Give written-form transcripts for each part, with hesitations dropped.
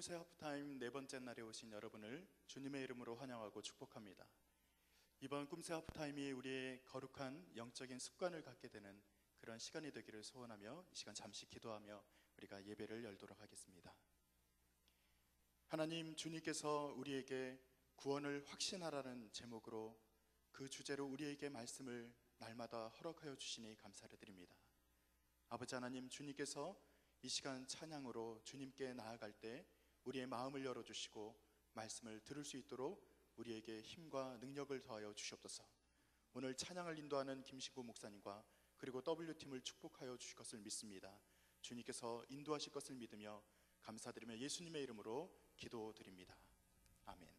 꿈새 하프타임 네 번째 날에 오신 여러분을 주님의 이름으로 환영하고 축복합니다. 이번 꿈새 하프타임이 우리의 거룩한 영적인 습관을 갖게 되는 그런 시간이 되기를 소원하며 이 시간 잠시 기도하며 우리가 예배를 열도록 하겠습니다. 하나님, 주님께서 우리에게 구원을 확신하라는 제목으로 그 주제로 우리에게 말씀을 날마다 허락하여 주시니 감사를 드립니다. 아버지 하나님, 주님께서 이 시간 찬양으로 주님께 나아갈 때 우리의 마음을 열어주시고 말씀을 들을 수 있도록 우리에게 힘과 능력을 더하여 주시옵소서. 오늘 찬양을 인도하는 김신구 목사님과 그리고 W팀을 축복하여 주실 것을 믿습니다. 주님께서 인도하실 것을 믿으며 감사드리며 예수님의 이름으로 기도드립니다. 아멘.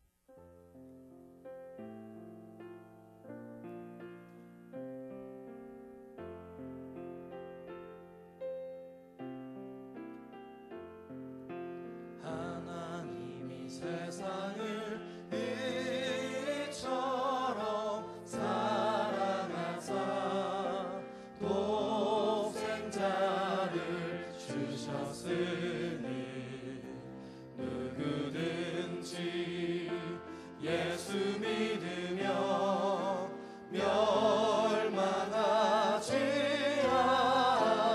세상을 이처럼 사랑하사 독생자를 주셨으니 누구든지 예수 믿으며 멸망하지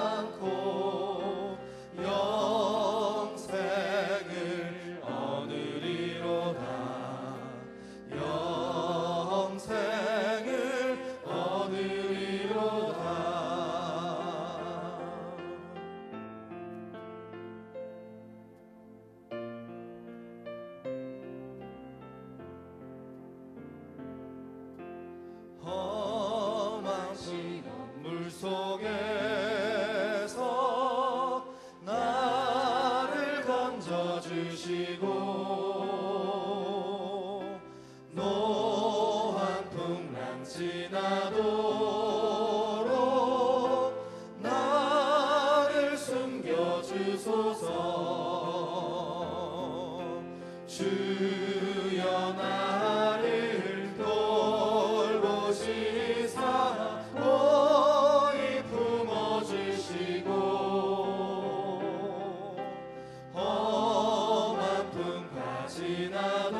않고 영생을 영생을 얻으리로다. 험한 시험 물속에서 나를 건져주시고 노한 풍랑 지나도록 나를 숨겨주소서. 주여 나를 돌보시사 고이 품어주시고 험한 풍파 지나도록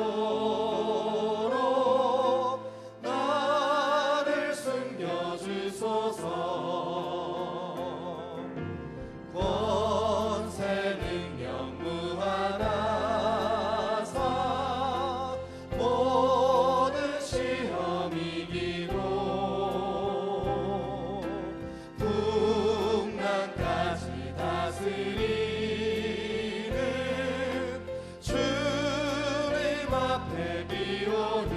나를 숨겨주소서. 권세 능력 무한하사 모든 시험 이기고 풍랑까지 다스리는 주님 앞에 비오니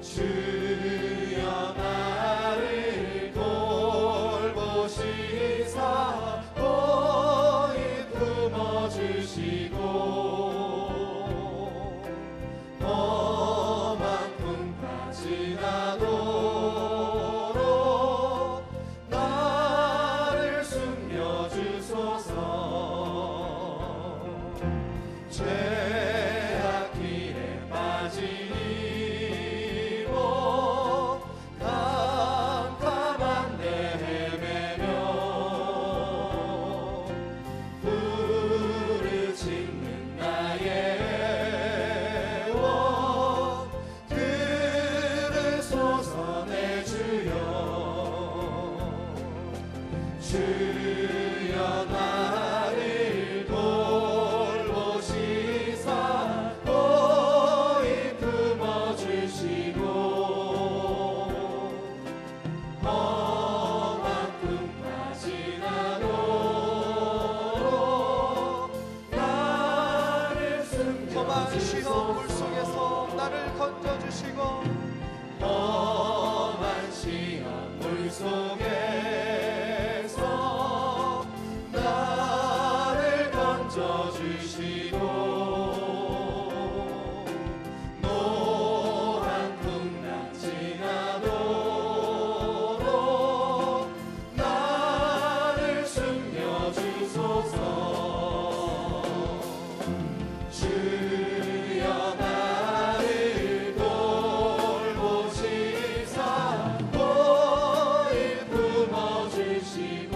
주여 나를 돌보시사 고이 품어주시고 험한 풍파 지나도록 나를 숨겨주소서. 죄악 길에 빠진 이고 캄캄한 데 헤매며 부르짖는 나의 원 들으소서 내 주여 나를 돌보시사 고이 품어주시고 험한 풍파 지나도록 나를 험한 시험 숨겨주소서. 물속에서 나를 건져주시고 험한 시험 물속에서 나를 건져주시고 노한 풍랑 지나도록 나를 숨겨주소서. 주여 나를 돌보시사 고이 품어주시고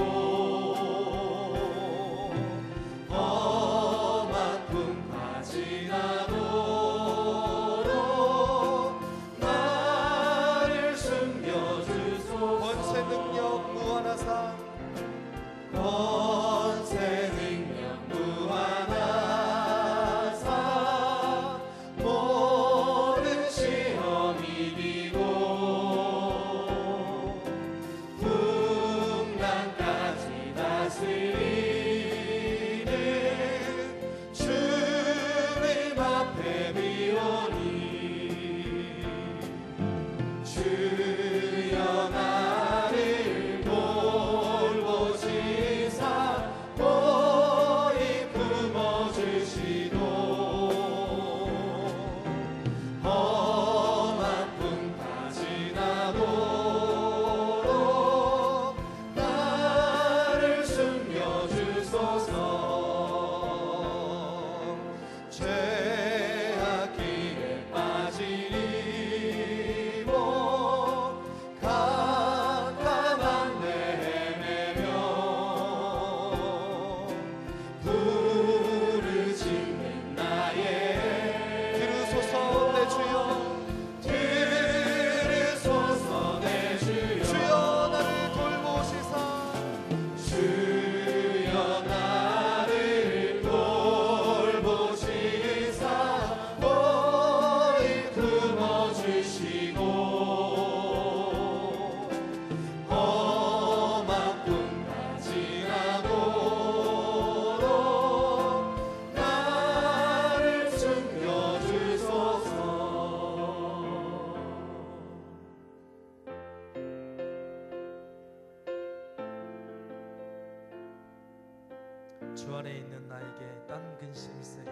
주 안에 있는 나에게 딴 근심 있으랴.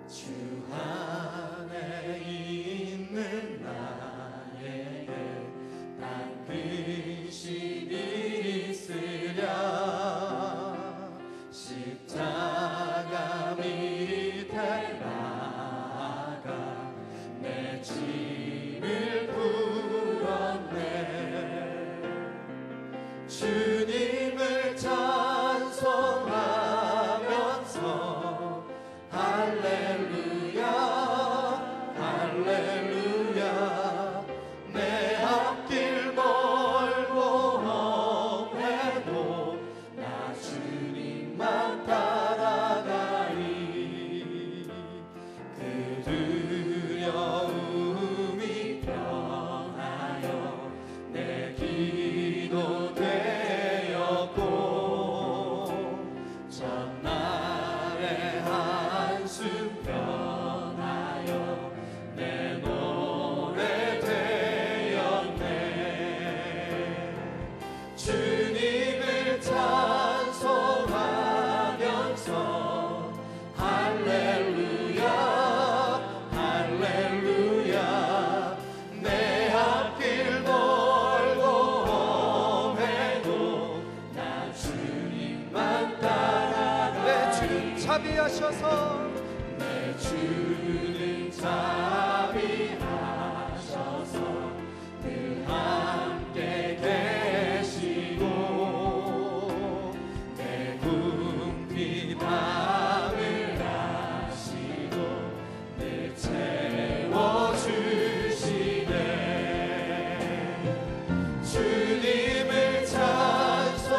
주 안에 있는 나에게 난 근심이 있으랴. 십자가 밑에 나아가 내 짐을 풀었네. 주님을 찬송하면서 할렐루야 할렐루야. 내 앞길 멀고 험해도 나 주님만 따라가리. 그 두려움이 변하여 내 기도 되었고 전날의 한숨 변하여 내 노래 되었네. 주님을 찬송하면서 할렐루야 할렐루야. 내 앞길 멀고 험해도 나 주님만 따라가. 내 주님 자비하셔서 내 주는 자비하셔서 늘 함께 계시고 내 궁핍 밤을 아시고 늘 채워주시네. 주님을 찬송하면서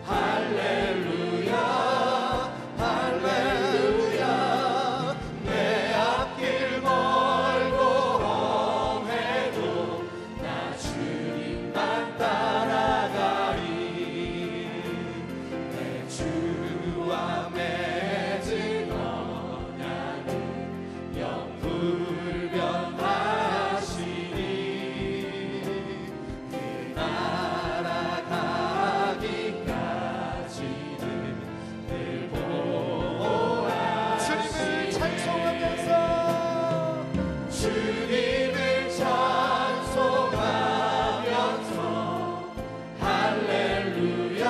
할렐루야 할렐루야. 내 앞길 멀고 험해도 나 주님만 따라가리. 내 주와 맺은 언약은 영불변하시니 그 나라 가기까지는 늘 주님을 찬송하면서 주님을 찬송하면서 할렐루야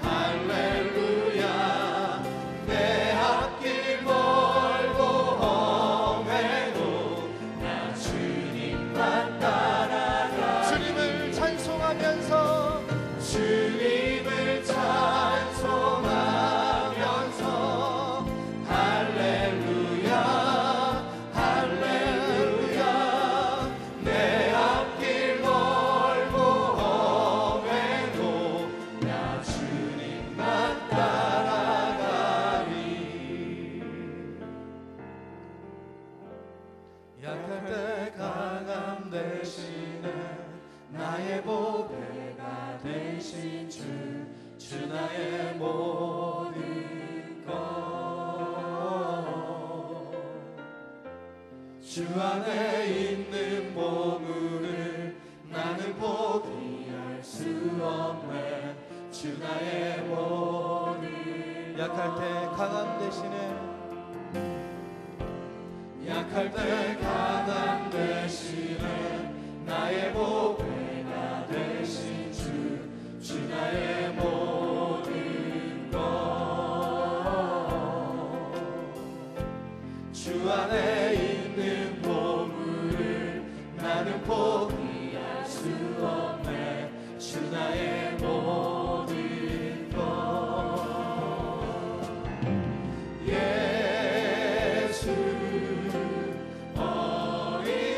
할렐루야. 내 앞길 멀고 험해도 나 주님만 따라가. 주님을 찬송하면서 주님을 찬송하면서 할렐루야 할렐루야. 내 앞길 멀고 험해도 나 주님만 따라가리. 약할 때 강함 되시네. 나의 보배가 되신 주 나의 모든 것. 주 안에 있는 보물을 나는 포기할 수 없네. 주 나의 모든 약할 때 강함 대신에 약할 때 강함 대신에 나의 보배가 되신 주 나의 모든 것. 주 안에 있는 보물을 나는 포기할 수 없네. 주 나의 모든 것. 예수 어린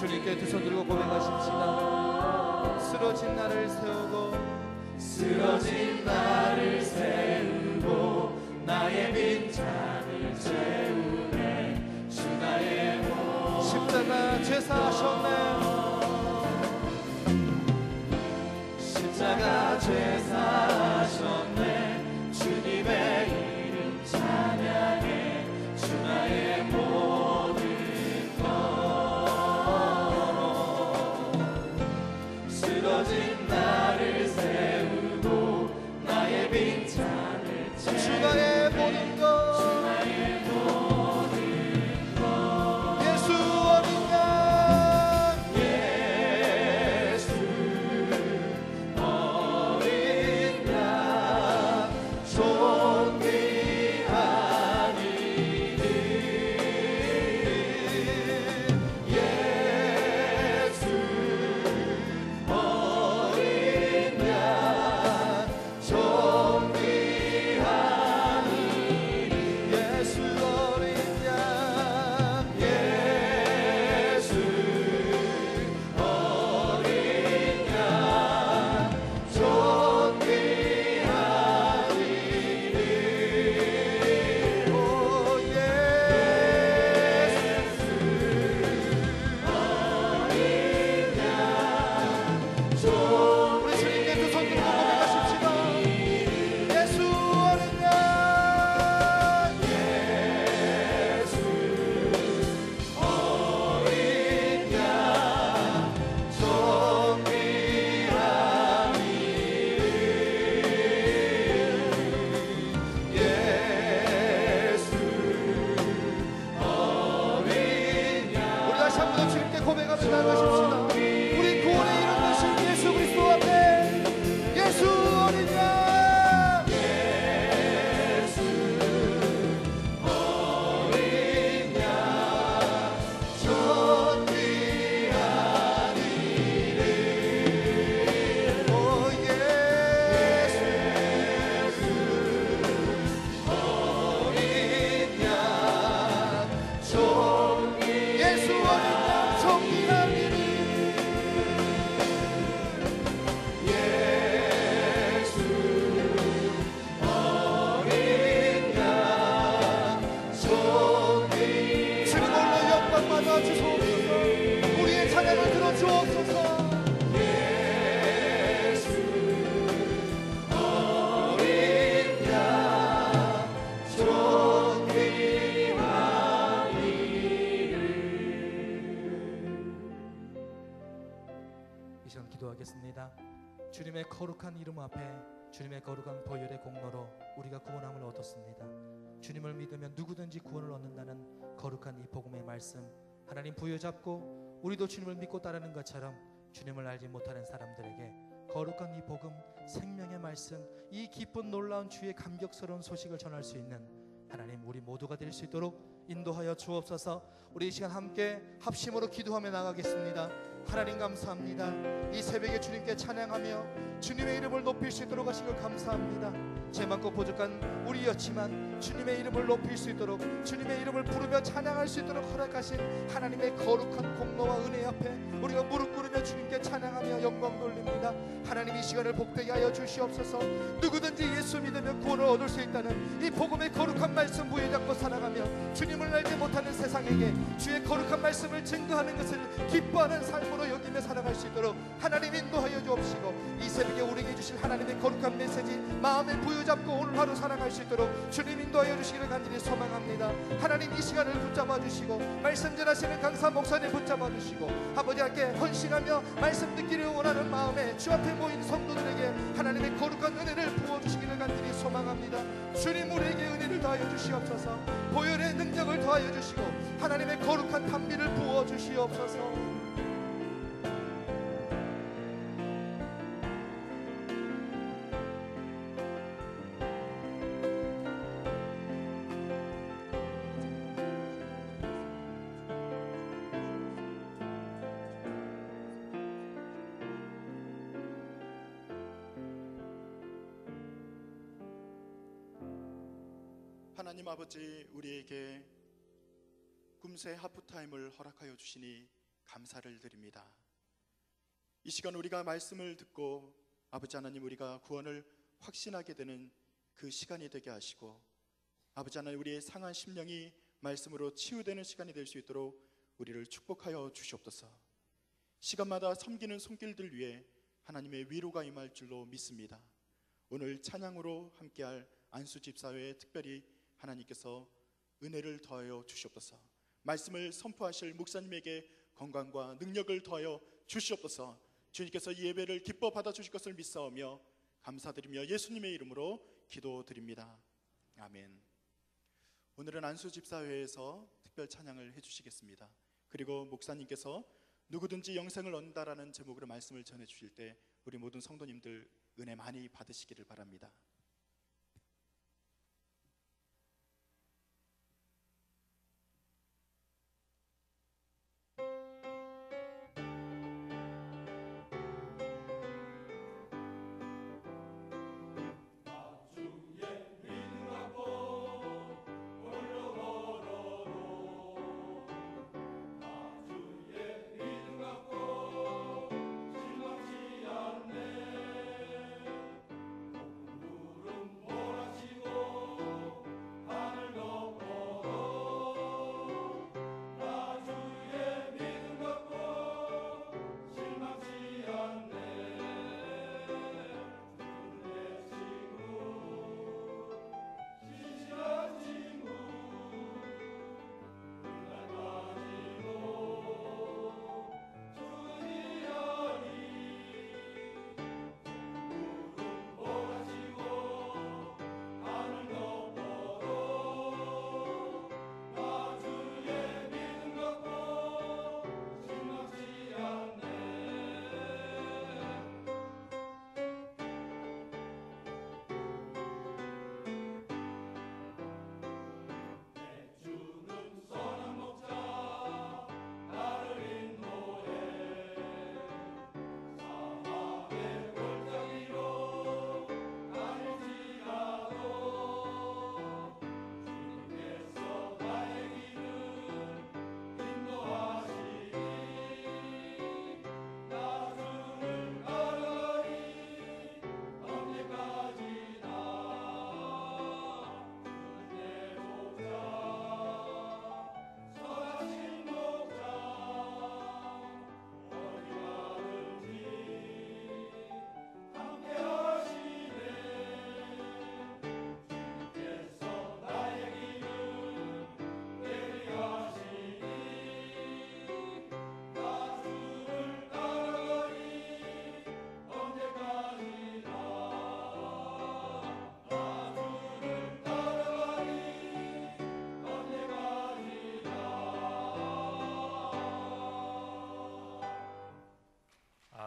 주님께 두 손 들고 고백하십시다. 쓰러진 나를 세우고 쓰러진 나를 세우고 나의 빈잔을 채우네. 주 나의 몸 십자가 제사하셨네. 십자가 제사하셨네. 주님의 이름 찬양해. 주 나의 모든 것 쓰러진 나를 세우고 나의 빈잔을 채우네. 주 나의 모든 것 예수 어린 양 예수 어린 양 존귀한 이름 예수 어린 양 존귀한 이름 예수 어린 양 예수 어린 양 존귀한 이름 오 예수 우리 주님께 두 손 들고 고백하십시다. 예수 어린 양 어린 양 존귀한 이름 예수 어린 양 우리 다시 한 번 더 주님께 고백하며 나아가십시다. 우리 구원의 이름 되신 예수 그리스도 앞에 예수 어린 양 예수 어린 양 존귀한 이름 오 예수 어린 양 존귀한 예수 어린 양 존귀한 이름 예수 어린 양 존귀한 주님 홀로 영광 받아 주소서. 우리의 찬양을 들어 주옵소서. 예수 어린 양 존귀한 이름 이 시간 기도하겠습니다. 주님의 거룩한 이름 앞에 주님의 거룩한 보혈의 공로로 우리가 구원함을 얻었습니다. 주님을 믿으면 누구든지 구원을 얻는다는 거룩한 이 복음의 말씀 하나님 부여잡고 우리도 주님을 믿고 따르는 것처럼 주님을 알지 못하는 사람들에게 거룩한 이 복음 생명의 말씀 이 기쁜 놀라운 주의 감격스러운 소식을 전할 수 있는 하나님 우리 모두가 될 수 있도록 인도하여 주옵소서. 우리 이 시간 함께 합심으로 기도하며 나가겠습니다. 하나님 감사합니다. 이 새벽에 주님께 찬양하며 주님의 이름을 높일 수 있도록 하신 것 감사합니다. 죄 많고 부족한 우리였지만 주님의 이름을 높일 수 있도록 주님의 이름을 부르며 찬양할 수 있도록 허락하신 하나님의 거룩한 공로와 은혜 앞에 우리가 무릎 꿇으며 주님께 찬양하며 영광 돌립니다. 하나님 이 시간을 복되게 하여 주시옵소서. 누구든지 예수 믿으며 구원을 얻을 수 있다는 이 복음의 거룩한 말씀 부여잡고 살아가며 주님을 알지 못하는 세상에게 주의 거룩한 말씀을 증거하는 것을 기뻐하는 삶으로 여기며 살아갈 수 있도록 하나님 인도하여 주옵시고 이 새벽에 우리에게 주실 하나님의 거룩한 메시지 마음에 부여잡고 오늘 하루 살아갈 수 있도록 주님 인도하여 주시기를 간절히 소망합니다. 하나님 이 시간을 붙잡아 주시고 말씀 전하시는 강사 목사님 붙잡아 주시고 아버지 함께 헌신하며 말씀 듣기를 원하는 마음에 주 앞에 모인 성도들에게 하나님의 거룩한 은혜를 부어주시기를 간절히 소망합니다. 주님 우리에게 은혜를 더하여 주시옵소서. 보혈의 능력을 더하여 주시고 하나님의 거룩한 탄미를 부어 주시옵소서. 하나님 아버지 우리에게 금세 하프타임을 허락하여 주시니 감사를 드립니다. 이 시간 우리가 말씀을 듣고 아버지 하나님 우리가 구원을 확신하게 되는 그 시간이 되게 하시고 아버지 하나님 우리의 상한 심령이 말씀으로 치유되는 시간이 될 수 있도록 우리를 축복하여 주시옵소서. 시간마다 섬기는 손길들 위에 하나님의 위로가 임할 줄로 믿습니다. 오늘 찬양으로 함께할 안수집사회에 특별히 하나님께서 은혜를 더하여 주시옵소서. 말씀을 선포하실 목사님에게 건강과 능력을 더하여 주시옵소서. 주님께서 이 예배를 기뻐 받아주실 것을 믿사오며 감사드리며 예수님의 이름으로 기도드립니다. 아멘. 오늘은 안수집사회에서 특별 찬양을 해주시겠습니다. 그리고 목사님께서 누구든지 영생을 얻는다라는 제목으로 말씀을 전해주실 때 우리 모든 성도님들 은혜 많이 받으시기를 바랍니다.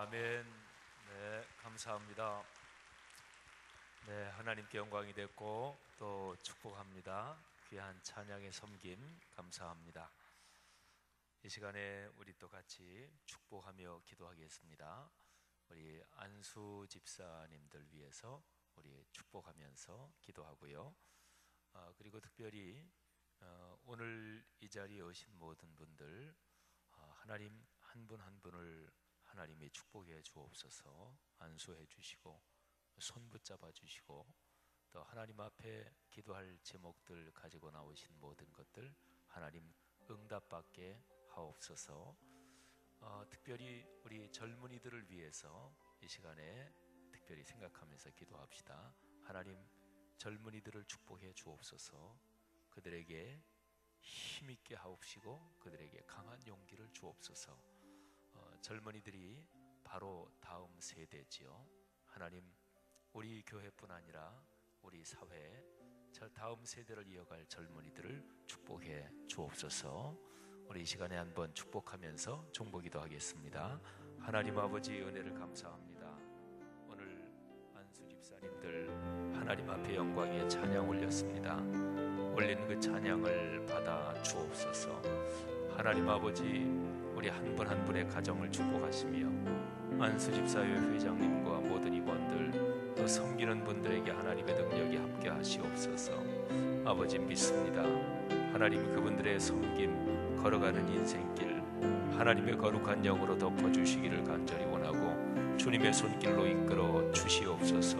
아멘. 네, 감사합니다. 네, 하나님께 영광이 됐고 또 축복합니다. 귀한 찬양의 섬김 감사합니다. 이 시간에 우리 또 같이 축복하며 기도하겠습니다. 우리 안수 집사님들 위해서 우리 축복하면서 기도하고요. 그리고 특별히 오늘 이 자리에 오신 모든 분들 하나님 한 분 한 분을 하나님이 축복해 주옵소서. 안수해 주시고 손 붙잡아 주시고 또 하나님 앞에 기도할 제목들 가지고 나오신 모든 것들 하나님 응답받게 하옵소서. 특별히 우리 젊은이들을 위해서 이 시간에 특별히 생각하면서 기도합시다. 하나님 젊은이들을 축복해 주옵소서. 그들에게 힘있게 하옵시고 그들에게 강한 용기를 주옵소서. 젊은이들이 바로 다음 세대지요. 하나님 우리 교회뿐 아니라 우리 사회 저 다음 세대를 이어갈 젊은이들을 축복해 주옵소서. 우리 이 시간에 한번 축복하면서 종보기도 하겠습니다. 하나님 아버지 은혜를 감사합니다. 오늘 안수 집사님들 하나님 앞에 영광의 찬양 올렸습니다. 올린 그 찬양을 받아 주옵소서. 하나님 아버지 우리 한 분 한 분의 가정을 축복하시며 안수 집사회 회장님과 모든 임원들 또 섬기는 분들에게 하나님의 능력이 함께 하시옵소서. 아버지 믿습니다. 하나님 그분들의 섬김 걸어가는 인생길 하나님의 거룩한 영으로 덮어주시기를 간절히 원하고 주님의 손길로 이끌어 주시옵소서.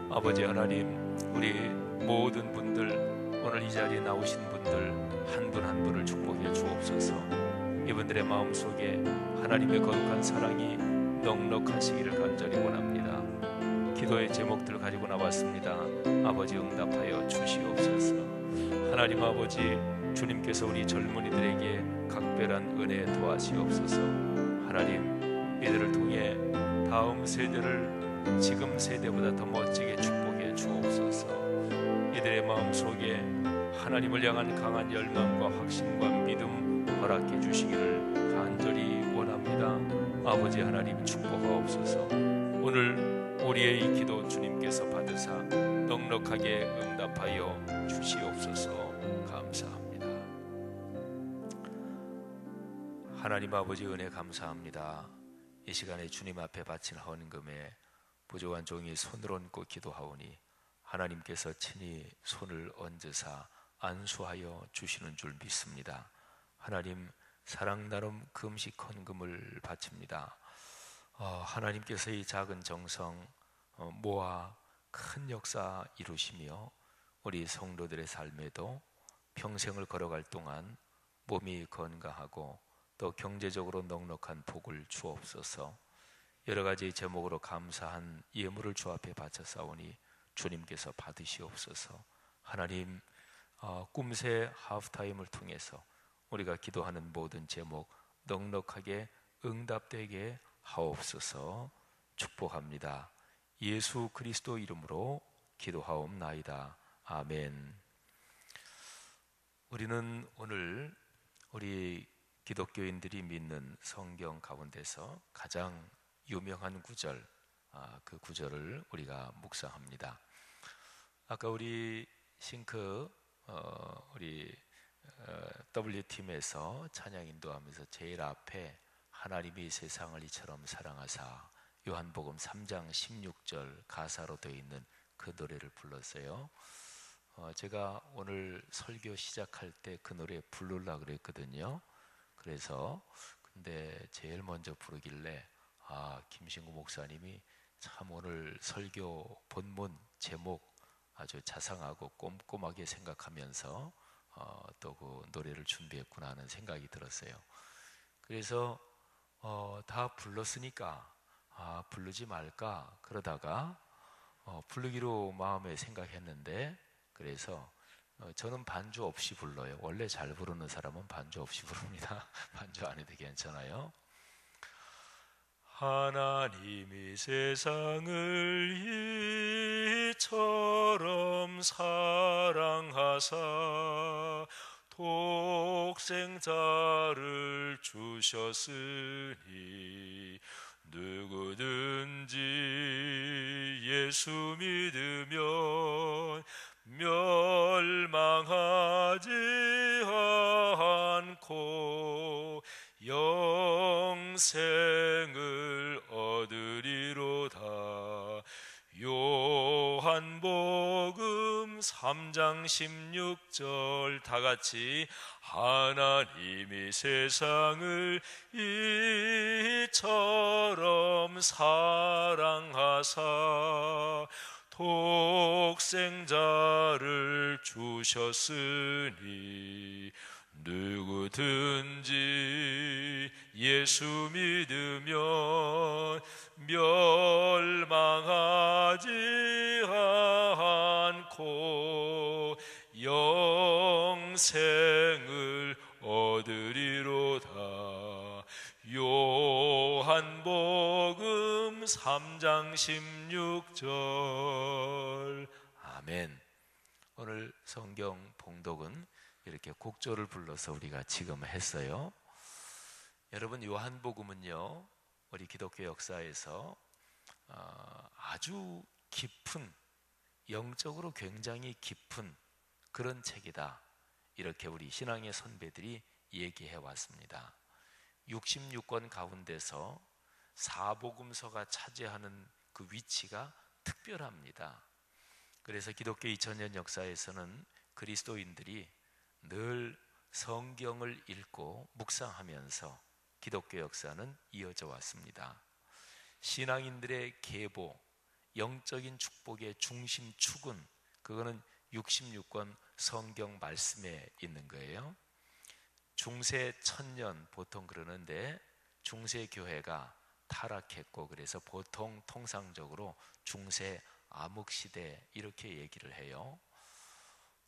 아버지 하나님, 우리 모든 분들, 오늘 이 자리에 나오신 분들 한 분 한 분을 축복해 주옵소서. 이분들의 마음속에 하나님의 거룩한 사랑이 넉넉하시기를 간절히 원합니다. 기도의 제목들 가지고 나왔습니다. 아버지 응답하여 주시옵소서. 하나님 아버지, 주님께서 우리 젊은이들에게 각별한 은혜 도와시옵소서. 하나님, 이들을 통해 다음 세대를 지금 세대보다 더 멋지게 축복해 주옵소서. 이들의 마음속에 하나님을 향한 강한 열망과 확신과 믿음 허락해 주시기를 간절히 원합니다. 아버지 하나님, 축복하옵소서. 오늘 우리의 이 기도 주님께서 받으사 넉넉하게 응답하여 주시옵소서. 감사합니다. 하나님 아버지, 은혜 감사합니다. 이 시간에 주님 앞에 바친 헌금에 부족한 종이 손을 얹고 기도하오니 하나님께서 친히 손을 얹으사 안수하여 주시는 줄 믿습니다. 하나님, 사랑 나눔 금식 헌금을 바칩니다. 하나님께서 이 작은 정성 모아 큰 역사 이루시며 우리 성도들의 삶에도 평생을 걸어갈 동안 몸이 건강하고 또 경제적으로 넉넉한 복을 주옵소서. 여러 가지 제목으로 감사한 예물을 주 앞에 바쳐싸우니 주님께서 받으시옵소서. 하나님, 꿈새 하프타임을 통해서 우리가 기도하는 모든 제목 넉넉하게 응답되게 하옵소서. 축복합니다. 예수 그리스도 이름으로 기도하옵나이다. 아멘. 우리는 오늘 우리 기독교인들이 믿는 성경 가운데서 가장 유명한 구절, 그 구절을 우리가 묵상합니다. 아까 우리 싱크 우리 W팀에서 찬양 인도하면서 제일 앞에 하나님이 세상을 이처럼 사랑하사, 요한복음 3장 16절 가사로 되어 있는 그 노래를 불렀어요. 제가 오늘 설교 시작할 때 그 노래 부르려고 그랬거든요. 그래서 근데 제일 먼저 부르길래 김신구 목사님이 참 오늘 설교 본문 제목 아주 자상하고 꼼꼼하게 생각하면서 또 그 노래를 준비했구나 하는 생각이 들었어요. 그래서 다 불렀으니까 부르지 말까 그러다가 부르기로 마음에 생각했는데, 그래서 저는 반주 없이 불러요. 원래 잘 부르는 사람은 반주 없이 부릅니다. 반주 안 해도 괜찮아요. 하나님이 세상을 이처럼 사랑하사 독생자를 주셨으니 누구든지 예수 믿으면 멸망하지 않고 영생을 얻으리로다. 요한복음 3장 16절 다 같이 하나님이 세상을 이처럼 사랑하사 독생자를 주셨으니 누구든지 예수 믿으면 멸망하지 않고 영생을 얻으리로다. 요한복음 3장 16절. 아멘. 오늘 성경 봉독은 이렇게 곡조를 불러서 우리가 지금 했어요. 여러분, 요한복음은요, 우리 기독교 역사에서 아주 깊은, 영적으로 굉장히 깊은 그런 책이다, 이렇게 우리 신앙의 선배들이 얘기해 왔습니다. 66권 가운데서 사복음서가 차지하는 그 위치가 특별합니다. 그래서 기독교 2000년 역사에서는 그리스도인들이 늘 성경을 읽고 묵상하면서 기독교 역사는 이어져 왔습니다. 신앙인들의 계보, 영적인 축복의 중심축은 그거는 66권 성경 말씀에 있는 거예요. 중세 천년 보통 그러는데 중세 교회가 타락했고 그래서 보통 통상적으로 중세 암흑시대 이렇게 얘기를 해요.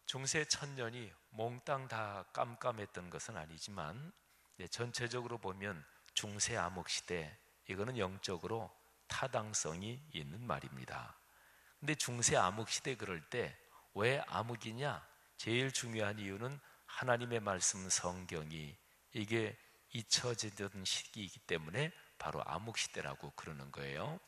중세 천년이 몽땅 다 깜깜했던 것은 아니지만 전체적으로 보면 중세 암흑시대 이거는 영적으로 타당성이 있는 말입니다. 근데 중세 암흑시대 그럴 때 왜 암흑이냐? 제일 중요한 이유는 하나님의 말씀 성경이 이게 잊혀지던 시기이기 때문에 바로 암흑시대라고 그러는 거예요.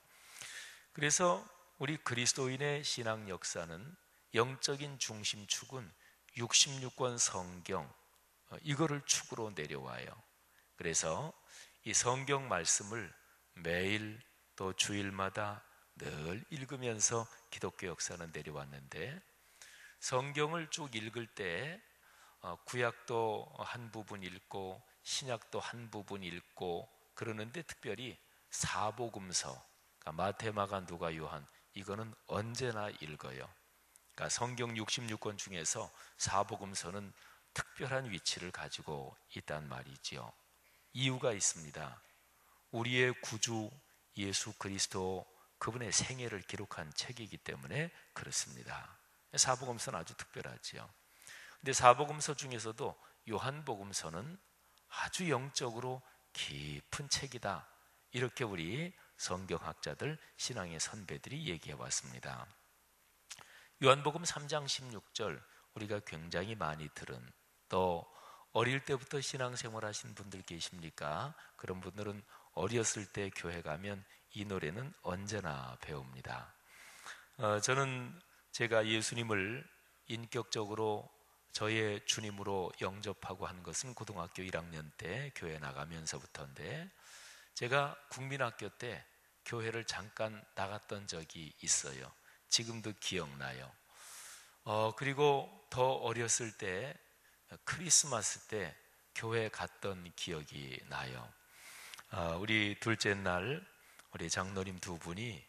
그래서 우리 그리스도인의 신앙 역사는 영적인 중심축은 66권 성경 이거를 축으로 내려와요. 그래서 이 성경 말씀을 매일 또 주일마다 늘 읽으면서 기독교 역사는 내려왔는데 성경을 쭉 읽을 때 구약도 한 부분 읽고 신약도 한 부분 읽고 그러는데 특별히 사복음서 그러니까 마태, 마가, 누가, 요한 이거는 언제나 읽어요. 그러니까 성경 66권 중에서 사복음서는 특별한 위치를 가지고 있단 말이지요. 이유가 있습니다. 우리의 구주 예수 그리스도 그분의 생애를 기록한 책이기 때문에 그렇습니다. 사복음서는 아주 특별하지요. 근데 사복음서 중에서도 요한복음서는 아주 영적으로 깊은 책이다. 이렇게 우리 성경학자들, 신앙의 선배들이 얘기해 왔습니다. 요한복음 3장 16절 우리가 굉장히 많이 들은 또 어릴 때부터 신앙생활 하신 분들 계십니까? 그런 분들은 어렸을 때 교회 가면 이 노래는 언제나 배웁니다. 저는 제가 예수님을 인격적으로 저의 주님으로 영접하고 한 것은 고등학교 1학년 때 교회 나가면서부터인데 제가 국민학교 때 교회를 잠깐 나갔던 적이 있어요. 지금도 기억나요. 그리고 더 어렸을 때 크리스마스 때 교회 갔던 기억이 나요. 우리 둘째 날 우리 장로님 두 분이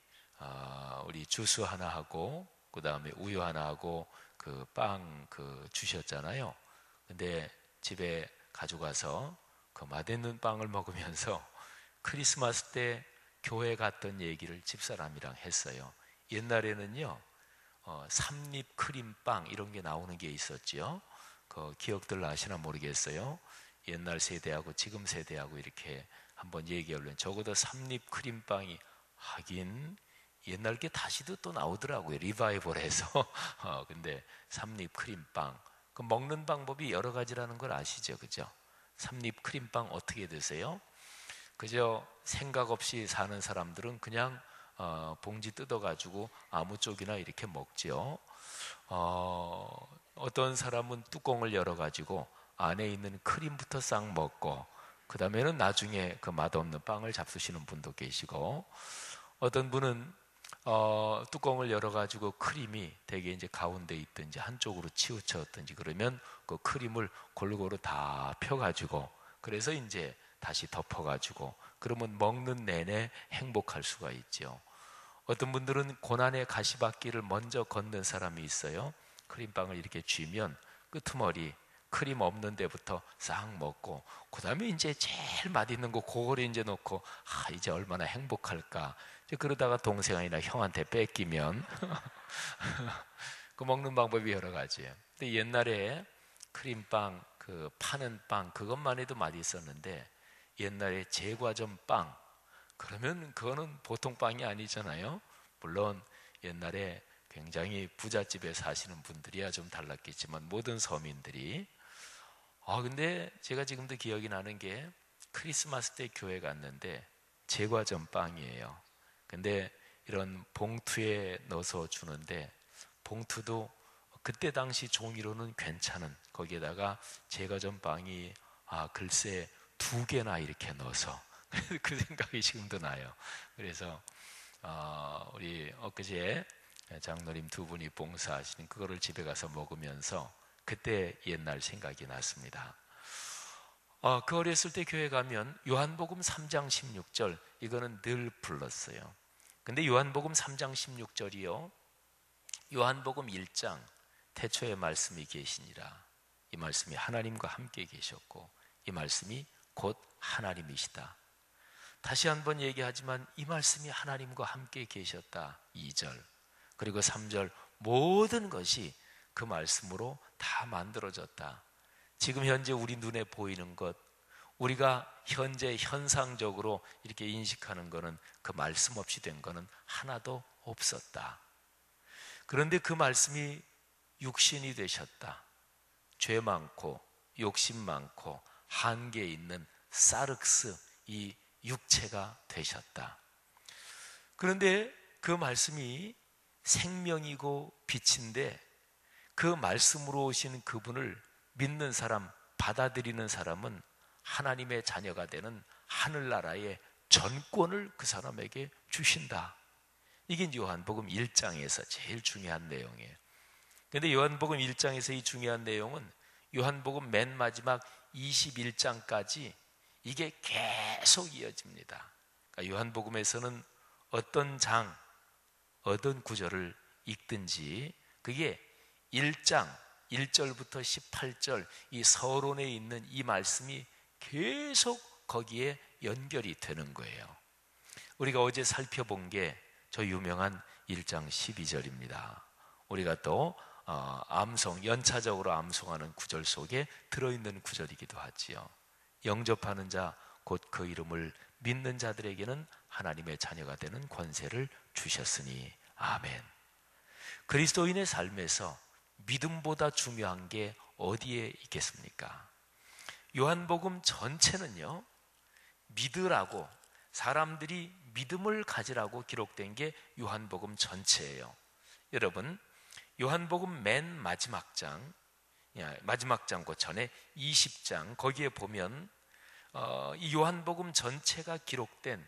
우리 주스 하나 하고 그 다음에 우유 하나 하고 그 빵 주셨잖아요. 근데 집에 가져가서 그 맛있는 빵을 먹으면서 크리스마스 때 교회 갔던 얘기를 집사람이랑 했어요. 옛날에는요 삼립 크림빵 이런 게 나오는 게 있었죠. 그 기억들 나시나 모르겠어요. 옛날 세대하고 지금 세대하고 이렇게 한번 얘기하려면 적어도 삼립 크림빵이 하긴 옛날 게 다시도 또 나오더라고요. 리바이벌해서. 근데 삼립 크림빵 그 먹는 방법이 여러 가지라는 걸 아시죠, 그죠? 삼립 크림빵 어떻게 드세요? 그저 생각 없이 사는 사람들은 그냥 봉지 뜯어가지고 아무 쪽이나 이렇게 먹죠. 어떤 사람은 뚜껑을 열어가지고 안에 있는 크림부터 싹 먹고 그 다음에는 나중에 그 맛없는 빵을 잡수시는 분도 계시고 어떤 분은 뚜껑을 열어가지고 크림이 되게 이제 가운데 있든지 한쪽으로 치우쳤든지 그러면 그 크림을 골고루 다 펴가지고 그래서 이제 다시 덮어가지고 그러면 먹는 내내 행복할 수가 있죠. 어떤 분들은 고난의 가시밭길을 먼저 걷는 사람이 있어요. 크림빵을 이렇게 쥐면 끄트머리 크림 없는 데부터 싹 먹고 그 다음에 이제 제일 맛있는 거 그거를 이제 놓고 이제 얼마나 행복할까. 이제 그러다가 동생이나 형한테 뺏기면 그 먹는 방법이 여러 가지예요. 근데 옛날에 크림빵 그 파는 빵 그것만 해도 맛있었는데 옛날에 제과점 빵 그러면 그거는 보통 빵이 아니잖아요. 물론 옛날에 굉장히 부잣집에 사시는 분들이야 좀 달랐겠지만 모든 서민들이 근데 제가 지금도 기억이 나는 게 크리스마스 때 교회 갔는데 제과점 빵이에요. 근데 이런 봉투에 넣어서 주는데 봉투도 그때 당시 종이로는 괜찮은 거기에다가 제과점 빵이 글쎄 2개나 이렇게 넣어서 그 생각이 지금도 나요. 그래서 우리 엊그제 장로님 두 분이 봉사하시는 그거를 집에 가서 먹으면서 그때 옛날 생각이 났습니다. 그 어렸을 때 교회 가면 요한복음 3장 16절 이거는 늘 불렀어요. 근데 요한복음 3장 16절이요, 요한복음 1장 태초에 말씀이 계시니라, 이 말씀이 하나님과 함께 계셨고 이 말씀이 곧 하나님이시다. 다시 한번 얘기하지만 이 말씀이 하나님과 함께 계셨다 2절, 그리고 3절 모든 것이 그 말씀으로 다 만들어졌다. 지금 현재 우리 눈에 보이는 것, 우리가 현재 현상적으로 이렇게 인식하는 것은 그 말씀 없이 된 것은 하나도 없었다. 그런데 그 말씀이 육신이 되셨다. 죄 많고 욕심 많고 한계 있는 사르크스, 이 육체가 되셨다. 그런데 그 말씀이 생명이고 빛인데 그 말씀으로 오신 그분을 믿는 사람, 받아들이는 사람은 하나님의 자녀가 되는 하늘나라의 전권을 그 사람에게 주신다. 이게 이제 요한복음 1장에서 제일 중요한 내용이에요. 그런데 요한복음 1장에서 이 중요한 내용은 요한복음 맨 마지막 21장까지 이게 계속 이어집니다. 그러니까 요한복음에서는 어떤 장, 어떤 구절을 읽든지 그게 1장 1절부터 18절 이 서론에 있는 이 말씀이 계속 거기에 연결이 되는 거예요. 우리가 어제 살펴본 게 저 유명한 1장 12절입니다. 우리가 또 연차적으로 암송하는 구절 속에 들어있는 구절이기도 하지요. 영접하는 자 곧 그 이름을 믿는 자들에게는 하나님의 자녀가 되는 권세를 주셨으니 아멘. 그리스도인의 삶에서 믿음보다 중요한 게 어디에 있겠습니까? 요한복음 전체는요, 믿으라고, 사람들이 믿음을 가지라고 기록된 게 요한복음 전체예요. 여러분, 요한복음 맨 마지막 장 그 전에 20장 거기에 보면 이 요한복음 전체가 기록된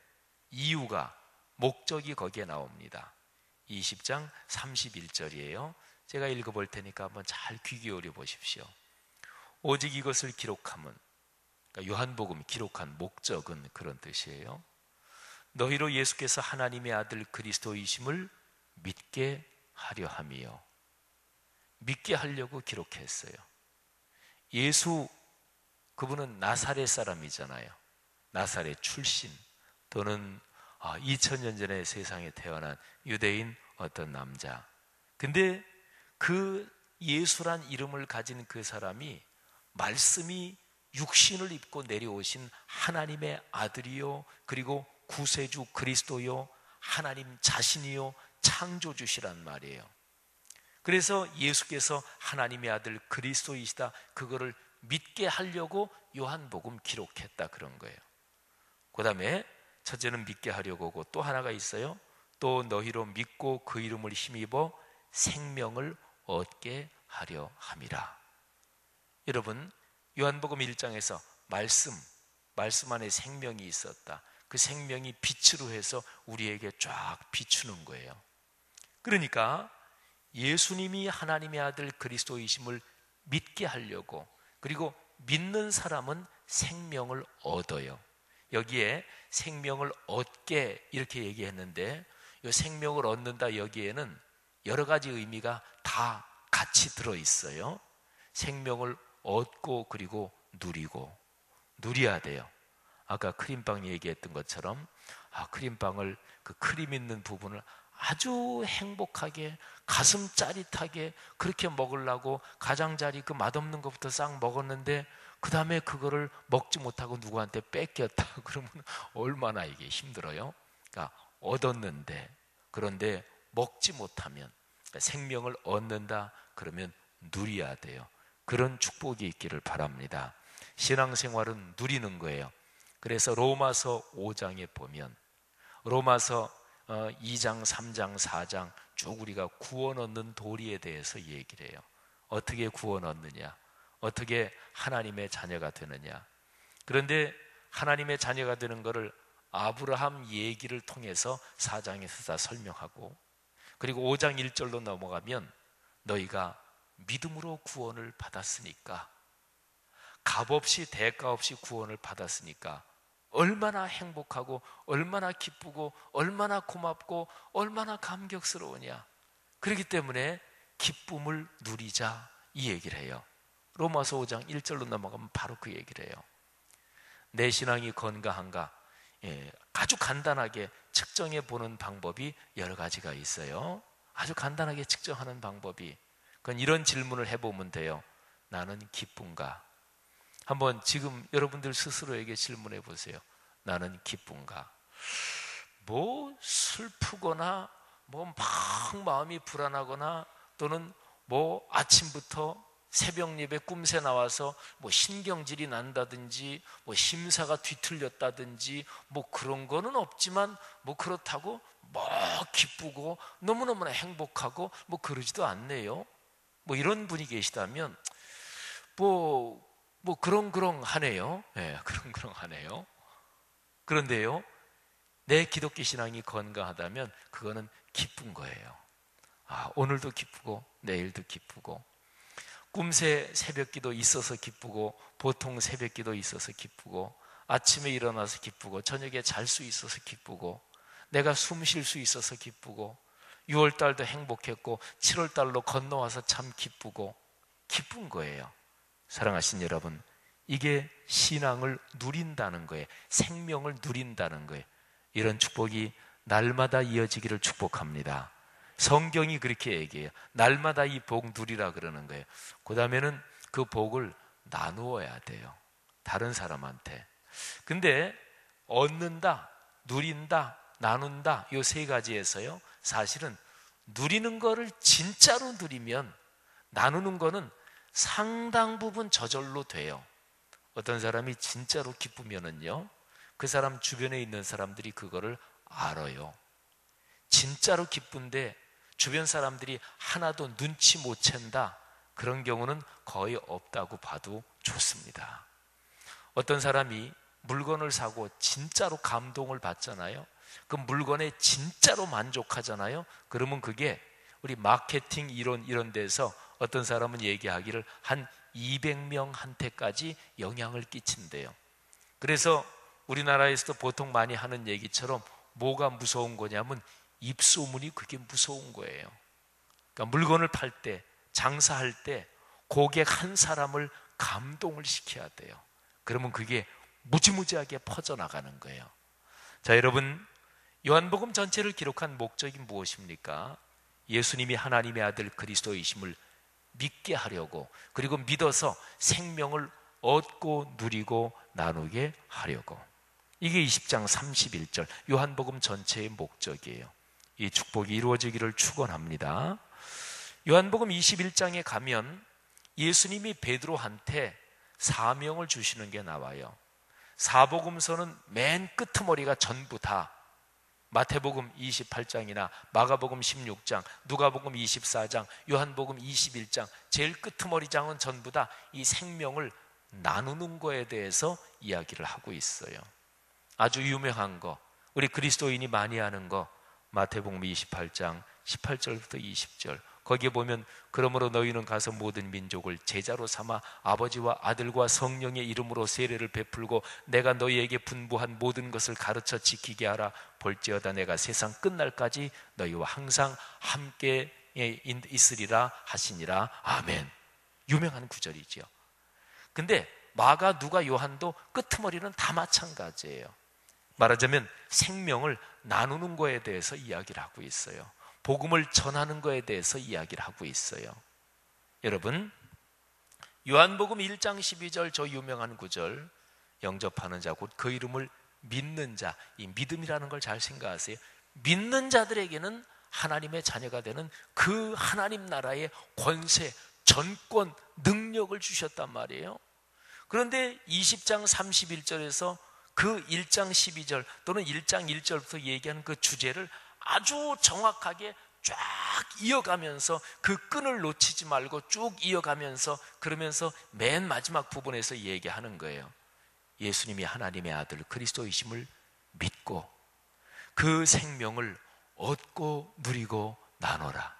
이유가, 목적이 거기에 나옵니다. 20장 31절이에요. 제가 읽어볼 테니까 한번 잘 귀 기울여 보십시오. 오직 이것을 기록함은, 그러니까 요한복음 기록한 목적은 그런 뜻이에요. 너희로 예수께서 하나님의 아들 그리스도이심을 믿게 하려 함이요. 믿게 하려고 기록했어요. 예수, 그분은 나사렛 사람이잖아요. 나사렛 출신, 또는 2000년 전에 세상에 태어난 유대인 어떤 남자. 근데 그 예수란 이름을 가진 그 사람이 말씀이 육신을 입고 내려오신 하나님의 아들이요, 그리고 구세주 그리스도요, 하나님 자신이요, 창조주시란 말이에요. 그래서 예수께서 하나님의 아들 그리스도이시다, 그거를 믿게 하려고 요한복음 기록했다, 그런 거예요. 그 다음에 첫째는 믿게 하려고고, 또 하나가 있어요. 또 너희로 믿고 그 이름을 힘입어 생명을 얻게 하려 함이라. 여러분, 요한복음 1장에서 말씀 안에 생명이 있었다. 그 생명이 빛으로 해서 우리에게 쫙 비추는 거예요. 그러니까 예수님이 하나님의 아들 그리스도이심을 믿게 하려고, 그리고 믿는 사람은 생명을 얻어요. 여기에 생명을 얻게 이렇게 얘기했는데, 이 생명을 얻는다 여기에는 여러 가지 의미가 다 같이 들어있어요. 생명을 얻고 그리고 누리고, 누려야 돼요. 아까 크림빵 얘기했던 것처럼 크림빵을, 그 크림 있는 부분을 아주 행복하게 가슴 짜릿하게 그렇게 먹으려고 가장자리 그 맛없는 것부터 싹 먹었는데 그 다음에 그거를 먹지 못하고 누구한테 뺏겼다 그러면 얼마나 이게 힘들어요. 그러니까 얻었는데, 그런데 먹지 못하면, 그러니까 생명을 얻는다 그러면 누려야 돼요. 그런 축복이 있기를 바랍니다. 신앙생활은 누리는 거예요. 그래서 로마서 5장에 보면, 로마서 2장, 3장, 4장 쭉 우리가 구원 얻는 도리에 대해서 얘기를 해요. 어떻게 구원 얻느냐, 어떻게 하나님의 자녀가 되느냐. 그런데 하나님의 자녀가 되는 것을 아브라함 얘기를 통해서 4장에서 다 설명하고, 그리고 5장 1절로 넘어가면 너희가 믿음으로 구원을 받았으니까, 값없이 대가 없이 구원을 받았으니까 얼마나 행복하고 얼마나 기쁘고 얼마나 고맙고 얼마나 감격스러우냐. 그렇기 때문에 기쁨을 누리자, 이 얘기를 해요. 로마서 5장 1절로 넘어가면 바로 그 얘기를 해요. 내 신앙이 건강한가? 아주 간단하게 측정해 보는 방법이 여러 가지가 있어요. 아주 간단하게 측정하는 방법이, 그건 이런 질문을 해보면 돼요. 나는 기쁜가? 한번 지금 여러분들 스스로에게 질문해 보세요. 나는 기쁜가? 뭐 슬프거나 뭐 막 마음이 불안하거나, 또는 뭐 아침부터 새벽 예배 꿈새 나와서 뭐 신경질이 난다든지 뭐 심사가 뒤틀렸다든지 뭐 그런 거는 없지만, 뭐 그렇다고 뭐 기쁘고 너무너무나 행복하고 뭐 그러지도 않네요. 뭐 이런 분이 계시다면 뭐 그렁그렁하네요. 그렁그렁하네요. 그런데요, 내 기독교 신앙이 건강하다면 그거는 기쁜 거예요. 오늘도 기쁘고 내일도 기쁘고, 꿈새 새벽기도 있어서 기쁘고, 보통 새벽기도 있어서 기쁘고, 아침에 일어나서 기쁘고, 저녁에 잘 수 있어서 기쁘고, 내가 숨 쉴 수 있어서 기쁘고, 6월달도 행복했고 7월달로 건너와서 참 기쁘고, 기쁜 거예요. 사랑하신 여러분, 이게 신앙을 누린다는 거예요. 생명을 누린다는 거예요. 이런 축복이 날마다 이어지기를 축복합니다. 성경이 그렇게 얘기해요. 날마다 이 복 누리라 그러는 거예요. 그 다음에는 그 복을 나누어야 돼요, 다른 사람한테. 근데 얻는다, 누린다, 나눈다, 이 세 가지에서요, 사실은 누리는 거를 진짜로 누리면 나누는 거는 상당 부분 저절로 돼요. 어떤 사람이 진짜로 기쁘면은요, 그 사람 주변에 있는 사람들이 그거를 알아요. 진짜로 기쁜데 주변 사람들이 하나도 눈치 못 챈다, 그런 경우는 거의 없다고 봐도 좋습니다. 어떤 사람이 물건을 사고 진짜로 감동을 받잖아요. 그 물건에 진짜로 만족하잖아요. 그러면 그게 우리 마케팅 이런 데서 어떤 사람은 얘기하기를 한 200명한테까지 영향을 끼친대요. 그래서 우리나라에서도 보통 많이 하는 얘기처럼 뭐가 무서운 거냐면 입소문이 그게 무서운 거예요. 그러니까 물건을 팔 때, 장사할 때 고객 한 사람을 감동을 시켜야 돼요. 그러면 그게 무지무지하게 퍼져나가는 거예요. 자, 여러분, 요한복음 전체를 기록한 목적이 무엇입니까? 예수님이 하나님의 아들 그리스도이심을 믿게 하려고, 그리고 믿어서 생명을 얻고 누리고 나누게 하려고. 이게 20장 31절 요한복음 전체의 목적이에요. 이 축복이 이루어지기를 축원합니다. 요한복음 21장에 가면 예수님이 베드로한테 사명을 주시는 게 나와요. 사복음서는 맨 끄트머리가 전부 다 마태복음 28장이나 마가복음 16장, 누가복음 24장, 요한복음 21장, 제일 끄트머리장은 전부 다 이 생명을 나누는 거에 대해서 이야기를 하고 있어요. 아주 유명한 거, 우리 그리스도인이 많이 아는 거, 마태복음 28장 18절부터 20절. 거기에 보면 그러므로 너희는 가서 모든 민족을 제자로 삼아 아버지와 아들과 성령의 이름으로 세례를 베풀고 내가 너희에게 분부한 모든 것을 가르쳐 지키게 하라. 볼지어다 내가 세상 끝날까지 너희와 항상 함께 있으리라 하시니라. 아멘. 유명한 구절이죠. 근데 마가, 누가, 요한도 끄트머리는 다 마찬가지예요. 말하자면 생명을 나누는 거에 대해서 이야기를 하고 있어요. 복음을 전하는 거에 대해서 이야기를 하고 있어요. 여러분, 요한복음 1장 12절 저 유명한 구절, 영접하는 자 곧 그 이름을 믿는 자, 이 믿음이라는 걸 잘 생각하세요. 믿는 자들에게는 하나님의 자녀가 되는 그 하나님 나라의 권세, 전권, 능력을 주셨단 말이에요. 그런데 20장 31절에서 그 1장 12절 또는 1장 1절부터 얘기하는 그 주제를 아주 정확하게 쫙 이어가면서 그 끈을 놓치지 말고 쭉 이어가면서, 그러면서 맨 마지막 부분에서 얘기하는 거예요. 예수님이 하나님의 아들 그리스도이심을 믿고 그 생명을 얻고 누리고 나눠라.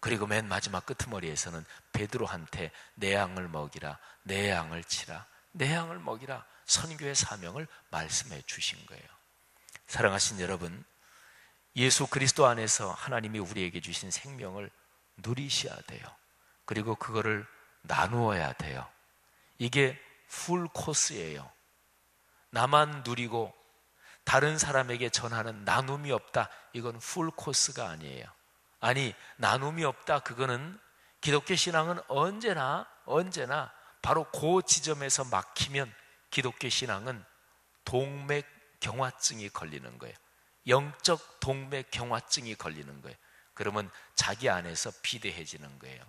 그리고 맨 마지막 끄트머리에서는 베드로한테 내 양을 먹이라, 내 양을 치라, 내 양을 먹이라 선교의 사명을 말씀해 주신 거예요. 사랑하신 여러분, 예수 그리스도 안에서 하나님이 우리에게 주신 생명을 누리셔야 돼요. 그리고 그거를 나누어야 돼요. 이게 풀 코스예요. 나만 누리고 다른 사람에게 전하는 나눔이 없다, 이건 풀 코스가 아니에요. 아니, 나눔이 없다, 그거는 기독교 신앙은 언제나 바로 그 지점에서 막히면 기독교 신앙은 동맥경화증이 걸리는 거예요. 영적 동맥경화증이 걸리는 거예요. 그러면 자기 안에서 비대해지는 거예요.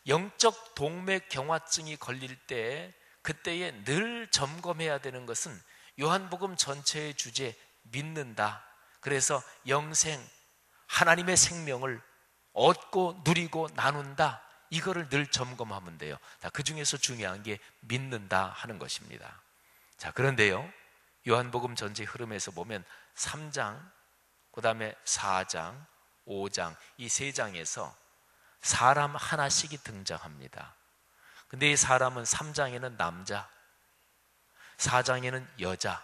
영적 동맥경화증이 걸릴 때, 그때에 늘 점검해야 되는 것은 요한복음 전체의 주제, 믿는다. 그래서 영생, 하나님의 생명을 얻고 누리고 나눈다, 이거를 늘 점검하면 돼요. 그 중에서 중요한 게 믿는다 하는 것입니다. 자, 그런데요, 요한복음 전체 흐름에서 보면 3장, 그 다음에 4장, 5장, 이 3장에서 사람 하나씩이 등장합니다. 근데 이 사람은 3장에는 남자, 4장에는 여자,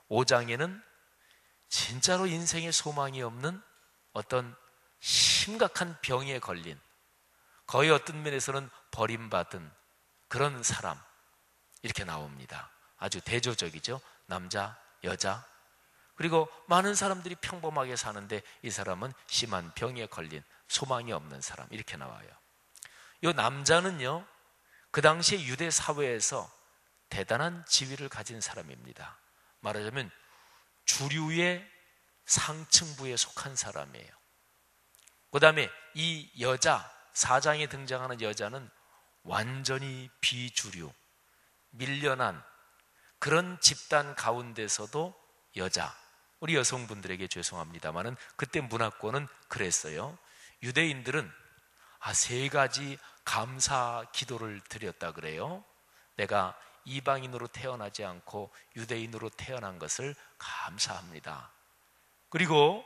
5장에는 진짜로 인생에 소망이 없는 어떤 심각한 병에 걸린, 거의 어떤 면에서는 버림받은 그런 사람, 이렇게 나옵니다. 아주 대조적이죠. 남자, 여자. 그리고 많은 사람들이 평범하게 사는데 이 사람은 심한 병에 걸린 소망이 없는 사람, 이렇게 나와요. 이 남자는요, 그 당시에 유대 사회에서 대단한 지위를 가진 사람입니다. 말하자면 주류의 상층부에 속한 사람이에요. 그 다음에 이 여자, 4장에 등장하는 여자는 완전히 비주류, 밀려난 그런 집단 가운데서도 여자, 우리 여성분들에게 죄송합니다만은 그때 문화권은 그랬어요. 유대인들은 3가지 감사 기도를 드렸다 그래요. 내가 이방인으로 태어나지 않고 유대인으로 태어난 것을 감사합니다. 그리고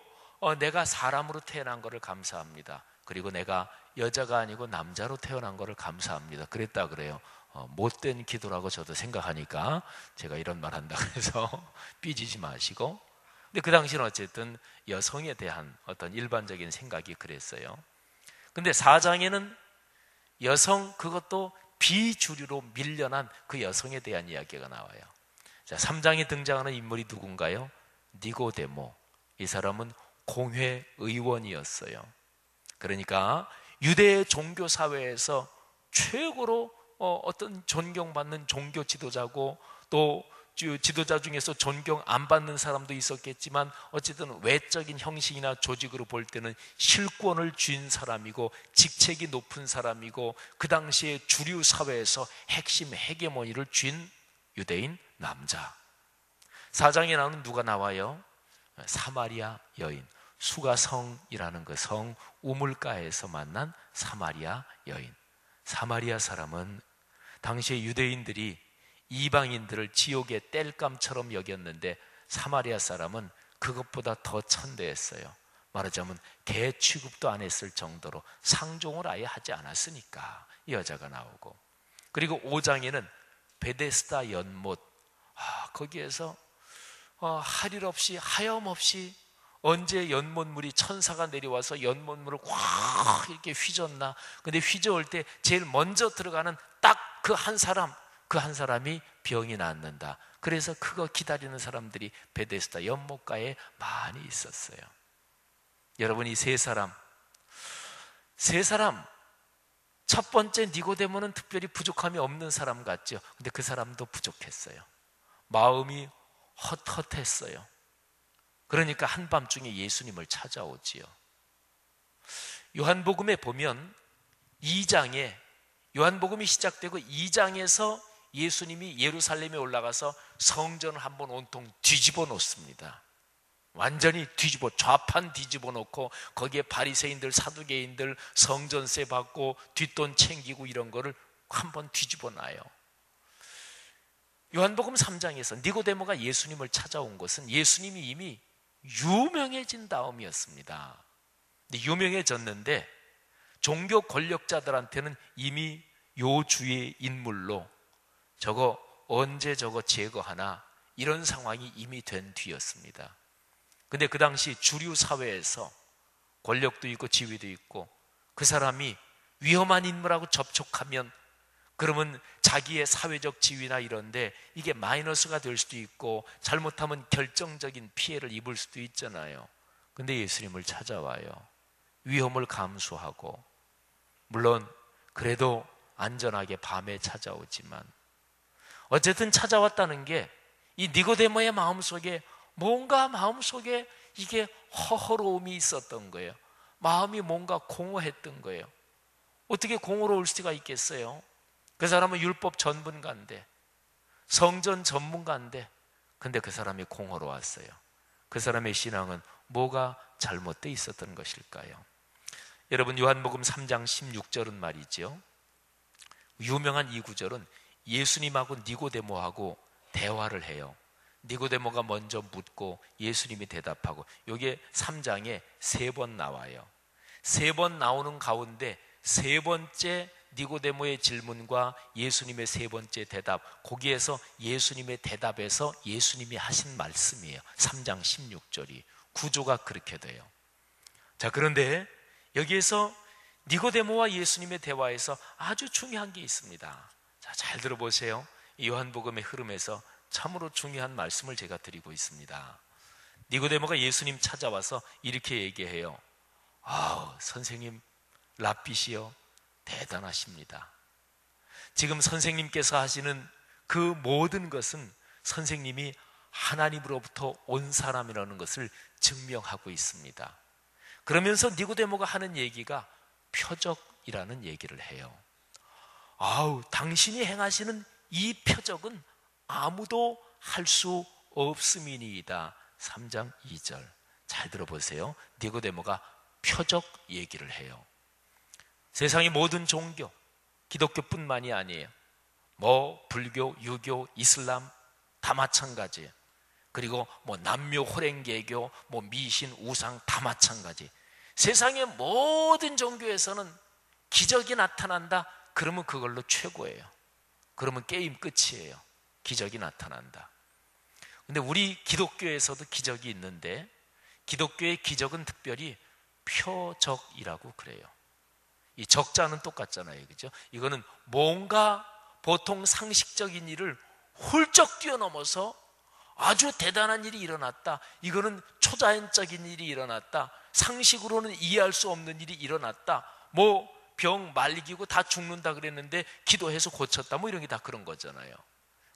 내가 사람으로 태어난 것을 감사합니다. 그리고 내가 여자가 아니고 남자로 태어난 것을 감사합니다. 그랬다 그래요. 못된 기도라고 저도 생각하니까 제가 이런 말 한다고 해서 삐지지 마시고. 근데 그 당시는 어쨌든 여성에 대한 어떤 일반적인 생각이 그랬어요. 근데 4장에는 여성, 그것도 비주류로 밀려난 그 여성에 대한 이야기가 나와요. 자, 3장에 등장하는 인물이 누군가요? 니고데모. 이 사람은 공회 의원이었어요. 그러니까 유대 종교 사회에서 최고로 어떤 존경받는 종교 지도자고, 또 지도자 중에서 존경 안 받는 사람도 있었겠지만 어쨌든 외적인 형식이나 조직으로 볼 때는 실권을 쥔 사람이고 직책이 높은 사람이고 그 당시에 주류 사회에서 핵심 헤게모니를 쥔 유대인 남자. 4장에 나오는 누가 나와요? 사마리아 여인, 수가성이라는 그 성 우물가에서 만난 사마리아 여인. 사마리아 사람은 당시에 유대인들이 이방인들을 지옥의 땔감처럼 여겼는데 사마리아 사람은 그것보다 더 천대했어요. 말하자면 개 취급도 안 했을 정도로 상종을 아예 하지 않았으니까 이 여자가 나오고, 그리고 5장에는 베데스다 연못, 거기에서 할 일 없이 하염없이 언제 연못물이 천사가 내려와서 연못물을 확 이렇게 휘젓나. 근데 휘저을 때 제일 먼저 들어가는 딱 그 한 사람, 그 한 사람이 병이 낫는다. 그래서 그거 기다리는 사람들이 베데스다 연못가에 많이 있었어요. 여러분, 이 세 사람 첫 번째 니고데모는 특별히 부족함이 없는 사람 같죠. 근데 그 사람도 부족했어요. 마음이 헛헛했어요. 그러니까 한밤중에 예수님을 찾아오지요. 요한복음에 보면 2장에, 요한복음이 시작되고 2장에서 예수님이 예루살렘에 올라가서 성전을 한번 온통 뒤집어 놓습니다. 완전히 좌판 뒤집어 놓고 거기에 바리새인들, 사두개인들 성전세 받고 뒷돈 챙기고 이런 거를 한번 뒤집어 놔요. 요한복음 3장에서 니고데모가 예수님을 찾아온 것은 예수님이 이미 유명해진 다음이었습니다. 유명해졌는데 종교 권력자들한테는 이미 요 주의 인물로 저거 언제 저거 제거하나 이런 상황이 이미 된 뒤였습니다. 근데 그 당시 주류 사회에서 권력도 있고 지위도 있고 그 사람이 위험한 인물하고 접촉하면 그러면 자기의 사회적 지위나 이런데 이게 마이너스가 될 수도 있고 잘못하면 결정적인 피해를 입을 수도 있잖아요. 근데 예수님을 찾아와요. 위험을 감수하고 물론 그래도 안전하게 밤에 찾아오지만 어쨌든 찾아왔다는 게 이 니고데모의 마음속에 뭔가 마음속에 이게 허허로움이 있었던 거예요. 마음이 뭔가 공허했던 거예요. 어떻게 공허로울 수가 있겠어요? 그 사람은 율법 전문가인데 성전 전문가인데 근데 그 사람이 공허로웠어요. 그 사람의 신앙은 뭐가 잘못되어 있었던 것일까요? 여러분 요한복음 3장 16절은 말이죠. 유명한 이 구절은 예수님하고 니고데모하고 대화를 해요. 니고데모가 먼저 묻고 예수님이 대답하고 이게 3장에 3번 나와요. 3번 나오는 가운데 3번째 니고데모의 질문과 예수님의 3번째 대답, 거기에서 예수님의 대답에서 예수님이 하신 말씀이에요. 3장 16절이 구조가 그렇게 돼요. 자, 그런데 여기에서 니고데모와 예수님의 대화에서 아주 중요한 게 있습니다. 자, 잘 들어보세요. 이 요한복음의 흐름에서 참으로 중요한 말씀을 제가 드리고 있습니다. 니고데모가 예수님 찾아와서 이렇게 얘기해요. 선생님 랍비시여 대단하십니다. 지금 선생님께서 하시는 그 모든 것은 선생님이 하나님으로부터 온 사람이라는 것을 증명하고 있습니다. 그러면서 니고데모가 하는 얘기가 표적이라는 얘기를 해요. 당신이 행하시는 이 표적은 아무도 할 수 없음이니이다. 3장 2절 잘 들어보세요. 니고데모가 표적 얘기를 해요. 세상의 모든 종교, 기독교뿐만이 아니에요. 불교, 유교, 이슬람 다 마찬가지예요. 그리고 남묘, 호랭개교, 미신, 우상 다 마찬가지. 세상의 모든 종교에서는 기적이 나타난다. 그러면 그걸로 최고예요. 그러면 게임 끝이에요. 기적이 나타난다. 근데 우리 기독교에서도 기적이 있는데 기독교의 기적은 특별히 표적이라고 그래요. 이 적자는 똑같잖아요. 그죠? 이거는 뭔가 보통 상식적인 일을 훌쩍 뛰어넘어서 아주 대단한 일이 일어났다. 이거는 초자연적인 일이 일어났다. 상식으로는 이해할 수 없는 일이 일어났다. 병 말리기고 다 죽는다 그랬는데 기도해서 고쳤다. 이런 게 다 그런 거잖아요.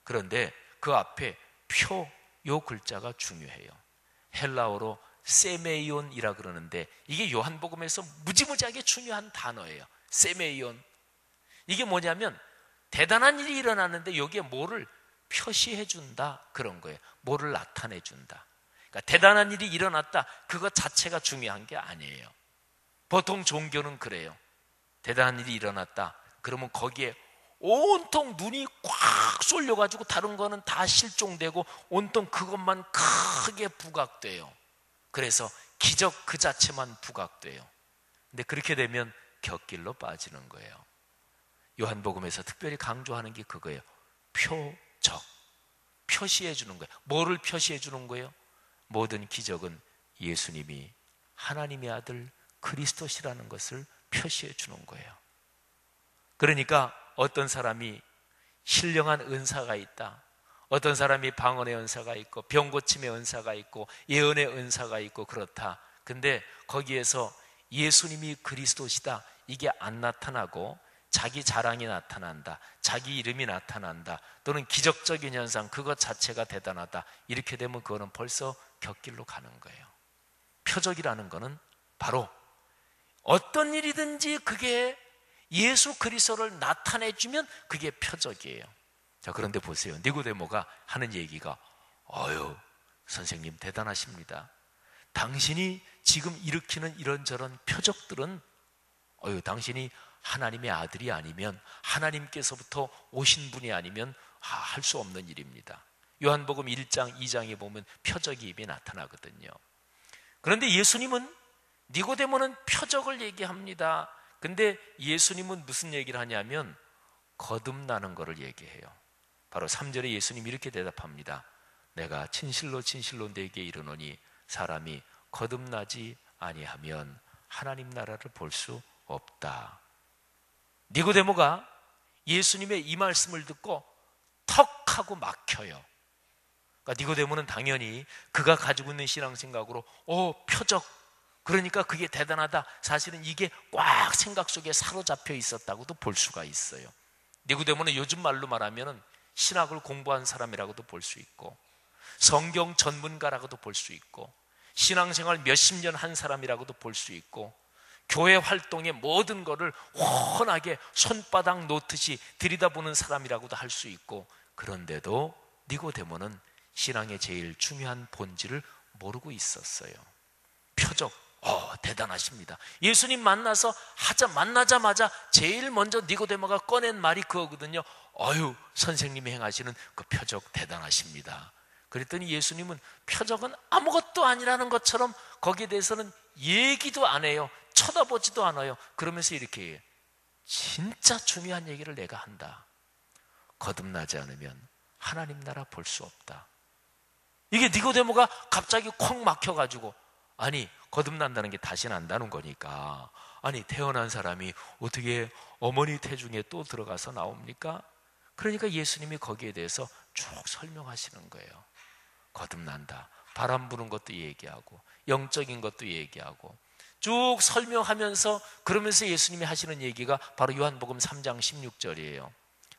그런데 그 앞에 요 글자가 중요해요. 헬라어로 세메이온이라 그러는데 이게 요한복음에서 무지무지하게 중요한 단어예요. 세메이온. 이게 뭐냐면 대단한 일이 일어났는데 여기에 뭐를 표시해 준다 그런 거예요. 뭐를 나타내 준다. 그러니까 대단한 일이 일어났다 그것 자체가 중요한 게 아니에요. 보통 종교는 그래요. 대단한 일이 일어났다 그러면 거기에 온통 눈이 꽉 쏠려가지고 다른 거는 다 실종되고 온통 그것만 크게 부각돼요. 그래서 기적 그 자체만 부각돼요. 근데 그렇게 되면 곁길로 빠지는 거예요. 요한복음에서 특별히 강조하는 게 그거예요. 표적. 표시해 주는 거예요. 뭐를 표시해 주는 거예요? 모든 기적은 예수님이 하나님의 아들 그리스도시라는 것을 표시해 주는 거예요. 그러니까 어떤 사람이 신령한 은사가 있다. 어떤 사람이 방언의 은사가 있고 병고침의 은사가 있고 예언의 은사가 있고 그렇다. 근데 거기에서 예수님이 그리스도시다 이게 안 나타나고 자기 자랑이 나타난다. 자기 이름이 나타난다. 또는 기적적인 현상 그것 자체가 대단하다. 이렇게 되면 그거는 벌써 곁길로 가는 거예요. 표적이라는 거는 바로 어떤 일이든지 그게 예수 그리스도를 나타내주면 그게 표적이에요. 자, 그런데 보세요. 니고데모가 하는 얘기가 선생님 대단하십니다. 당신이 지금 일으키는 이런저런 표적들은 당신이 하나님의 아들이 아니면 하나님께서부터 오신 분이 아니면 할 수 없는 일입니다. 요한복음 1장 2장에 보면 표적이 이미 나타나거든요. 그런데 예수님은 니고데모는 표적을 얘기합니다. 근데 예수님은 무슨 얘기를 하냐면 거듭나는 것을 얘기해요. 바로 3절에 예수님이 이렇게 대답합니다. 내가 진실로 진실로 네게 이르노니 사람이 거듭나지 아니하면 하나님 나라를 볼 수 없다. 니고데모가 예수님의 이 말씀을 듣고 턱 하고 막혀요. 그러니까 니고데모는 당연히 그가 가지고 있는 신앙생각으로 표적, 그러니까 그게 대단하다. 사실은 이게 꽉 생각 속에 사로잡혀 있었다고도 볼 수가 있어요. 니고데모는 요즘 말로 말하면 신학을 공부한 사람이라고도 볼 수 있고, 성경 전문가라고도 볼 수 있고, 신앙생활 몇십 년 한 사람이라고도 볼 수 있고, 교회 활동의 모든 것을 훤하게 손바닥 놓듯이 들여다보는 사람이라고도 할 수 있고, 그런데도 니고데모는 신앙의 제일 중요한 본질을 모르고 있었어요. 표적, 대단하십니다. 예수님 만나자마자 제일 먼저 니고데모가 꺼낸 말이 그거거든요. 선생님이 행하시는 그 표적 대단하십니다. 그랬더니 예수님은 표적은 아무것도 아니라는 것처럼 거기에 대해서는 얘기도 안 해요. 쳐다보지도 않아요. 그러면서 이렇게 해요. 진짜 중요한 얘기를 내가 한다. 거듭나지 않으면 하나님 나라 볼 수 없다. 이게 니고데모가 갑자기 콱 막혀가지고, 아니 거듭난다는 게 다시 난다는 거니까, 아니 태어난 사람이 어떻게 어머니 태중에 또 들어가서 나옵니까? 그러니까 예수님이 거기에 대해서 쭉 설명하시는 거예요. 거듭난다. 바람 부는 것도 얘기하고 영적인 것도 얘기하고 쭉 설명하면서, 그러면서 예수님이 하시는 얘기가 바로 요한복음 3장 16절이에요.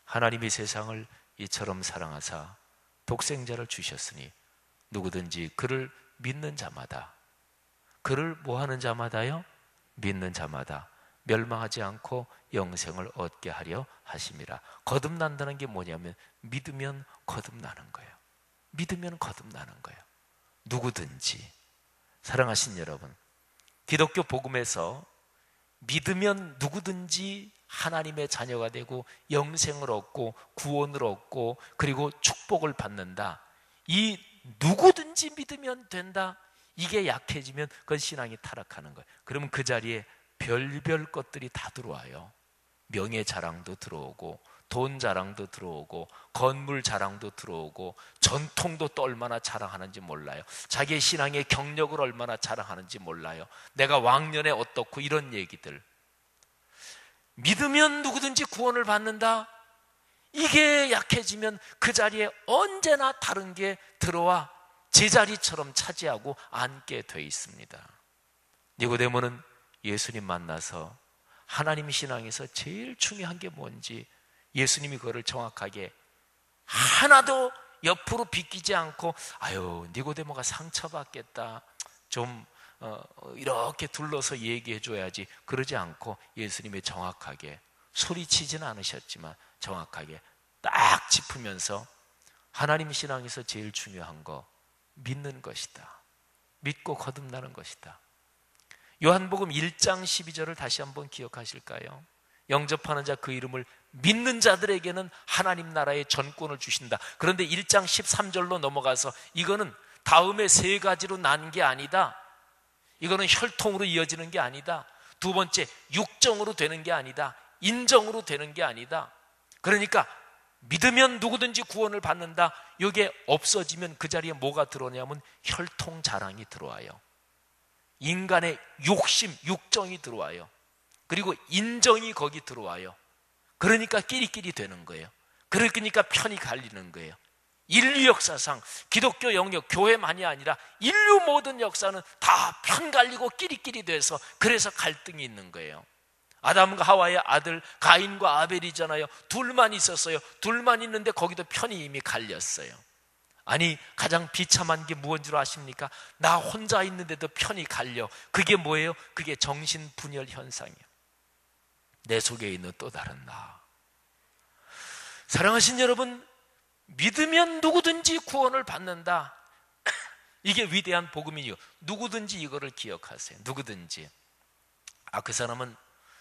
하나님이 세상을 이처럼 사랑하사 독생자를 주셨으니 누구든지 그를 믿는 자마다, 그를 뭐하는 자마다요? 믿는 자마다 멸망하지 않고 영생을 얻게 하려 하심이라. 거듭난다는 게 뭐냐면 믿으면 거듭나는 거예요. 믿으면 거듭나는 거예요. 누구든지. 사랑하신 여러분, 기독교 복음에서 믿으면 누구든지 하나님의 자녀가 되고 영생을 얻고 구원을 얻고 그리고 축복을 받는다. 이 누구든지 믿으면 된다. 이게 약해지면 그건 신앙이 타락하는 거예요. 그러면 그 자리에 별별 것들이 다 들어와요. 명예 자랑도 들어오고 돈 자랑도 들어오고 건물 자랑도 들어오고 전통도 또 얼마나 자랑하는지 몰라요. 자기의 신앙의 경력을 얼마나 자랑하는지 몰라요. 내가 왕년에 어떻고 이런 얘기들. 믿으면 누구든지 구원을 받는다. 이게 약해지면 그 자리에 언제나 다른 게 들어와 제자리처럼 차지하고 앉게 돼 있습니다. 니고데모는 예수님 만나서 하나님 신앙에서 제일 중요한 게 뭔지 예수님이 그거를 정확하게 하나도 옆으로 비키지 않고, 니고데모가 상처받겠다, 좀 이렇게 둘러서 얘기해 줘야지, 그러지 않고 예수님이 정확하게, 소리치지는 않으셨지만 정확하게 딱 짚으면서 하나님 신앙에서 제일 중요한 거 믿는 것이다. 믿고 거듭나는 것이다. 요한복음 1장 12절을 다시 한번 기억하실까요? 영접하는 자 그 이름을 믿는 자들에게는 하나님 나라의 전권을 주신다. 그런데 1장 13절로 넘어가서 이거는 다음에 세 가지로 난 게 아니다. 이거는 혈통으로 이어지는 게 아니다. 두 번째, 육정으로 되는 게 아니다. 인정으로 되는 게 아니다. 그러니까 믿으면 누구든지 구원을 받는다. 이게 없어지면 그 자리에 뭐가 들어오냐면 혈통 자랑이 들어와요. 인간의 욕심, 육정이 들어와요. 그리고 인정이 거기 들어와요. 그러니까 끼리끼리 되는 거예요. 그러니까 편이 갈리는 거예요. 인류 역사상 기독교 영역, 교회만이 아니라 인류 모든 역사는 다 편 갈리고 끼리끼리 돼서 그래서 갈등이 있는 거예요. 아담과 하와의 아들 가인과 아벨이잖아요. 둘만 있었어요. 둘만 있는데 거기도 편이 이미 갈렸어요. 아니, 가장 비참한 게 무엇인 줄 아십니까? 나 혼자 있는데도 편이 갈려. 그게 뭐예요? 그게 정신분열 현상이에요. 내 속에 있는 또 다른 나. 사랑하신 여러분, 믿으면 누구든지 구원을 받는다. 이게 위대한 복음이요. 누구든지 이거를 기억하세요. 누구든지. 그 사람은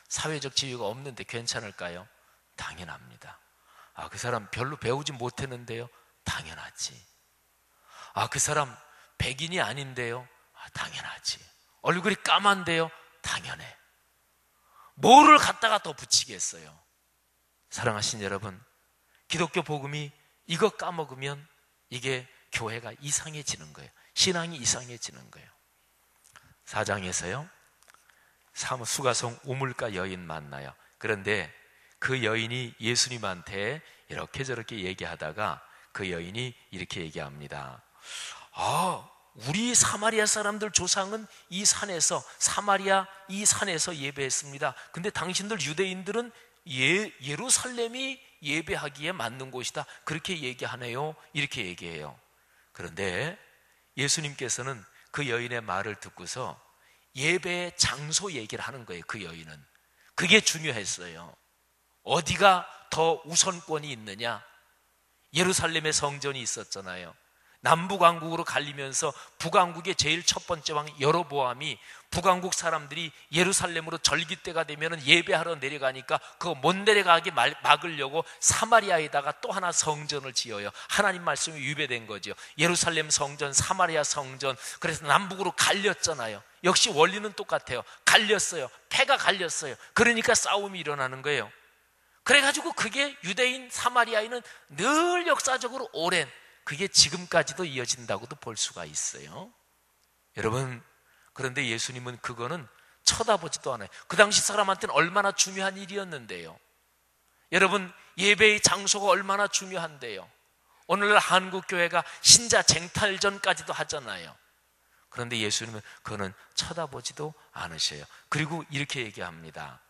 사회적 지위가 없는데 괜찮을까요? 당연합니다. 그 사람 별로 배우지 못했는데요? 당연하지. 그 사람 백인이 아닌데요? 당연하지. 얼굴이 까만데요? 당연해. 뭐를 갖다가 더 붙이겠어요? 사랑하신 여러분, 기독교 복음이 이거 까먹으면 이게 교회가 이상해지는 거예요. 신앙이 이상해지는 거예요. 4장에서요, 수가성 우물가 여인 만나요. 그런데 그 여인이 예수님한테 이렇게 저렇게 얘기하다가 그 여인이 이렇게 얘기합니다. 우리 사마리아 사람들 조상은 이 산에서, 사마리아 이 산에서 예배했습니다. 근데 당신들 유대인들은 예루살렘이 예배하기에 맞는 곳이다, 그렇게 얘기하네요. 이렇게 얘기해요. 그런데 예수님께서는 그 여인의 말을 듣고서 예배의 장소 얘기를 하는 거예요. 그 여인은 그게 중요했어요. 어디가 더 우선권이 있느냐? 예루살렘에 성전이 있었잖아요. 남북왕국으로 갈리면서 북왕국의 제일 첫 번째 왕 여로보암이 북왕국 사람들이 예루살렘으로 절기때가 되면 예배하러 내려가니까 그거 못 내려가게 막으려고 사마리아에다가 또 하나 성전을 지어요. 하나님 말씀이 위배된 거죠. 예루살렘 성전, 사마리아 성전. 그래서 남북으로 갈렸잖아요. 역시 원리는 똑같아요. 갈렸어요. 패가 갈렸어요. 그러니까 싸움이 일어나는 거예요. 그래가지고 그게 유대인, 사마리아인은 늘 역사적으로 오랜, 그게 지금까지도 이어진다고도 볼 수가 있어요. 여러분, 그런데 예수님은 그거는 쳐다보지도 않아요. 그 당시 사람한테는 얼마나 중요한 일이었는데요. 여러분, 예배의 장소가 얼마나 중요한데요. 오늘날 한국교회가 신자 쟁탈전까지도 하잖아요. 그런데 예수님은 그거는 쳐다보지도 않으셔요. 그리고 이렇게 얘기합니다.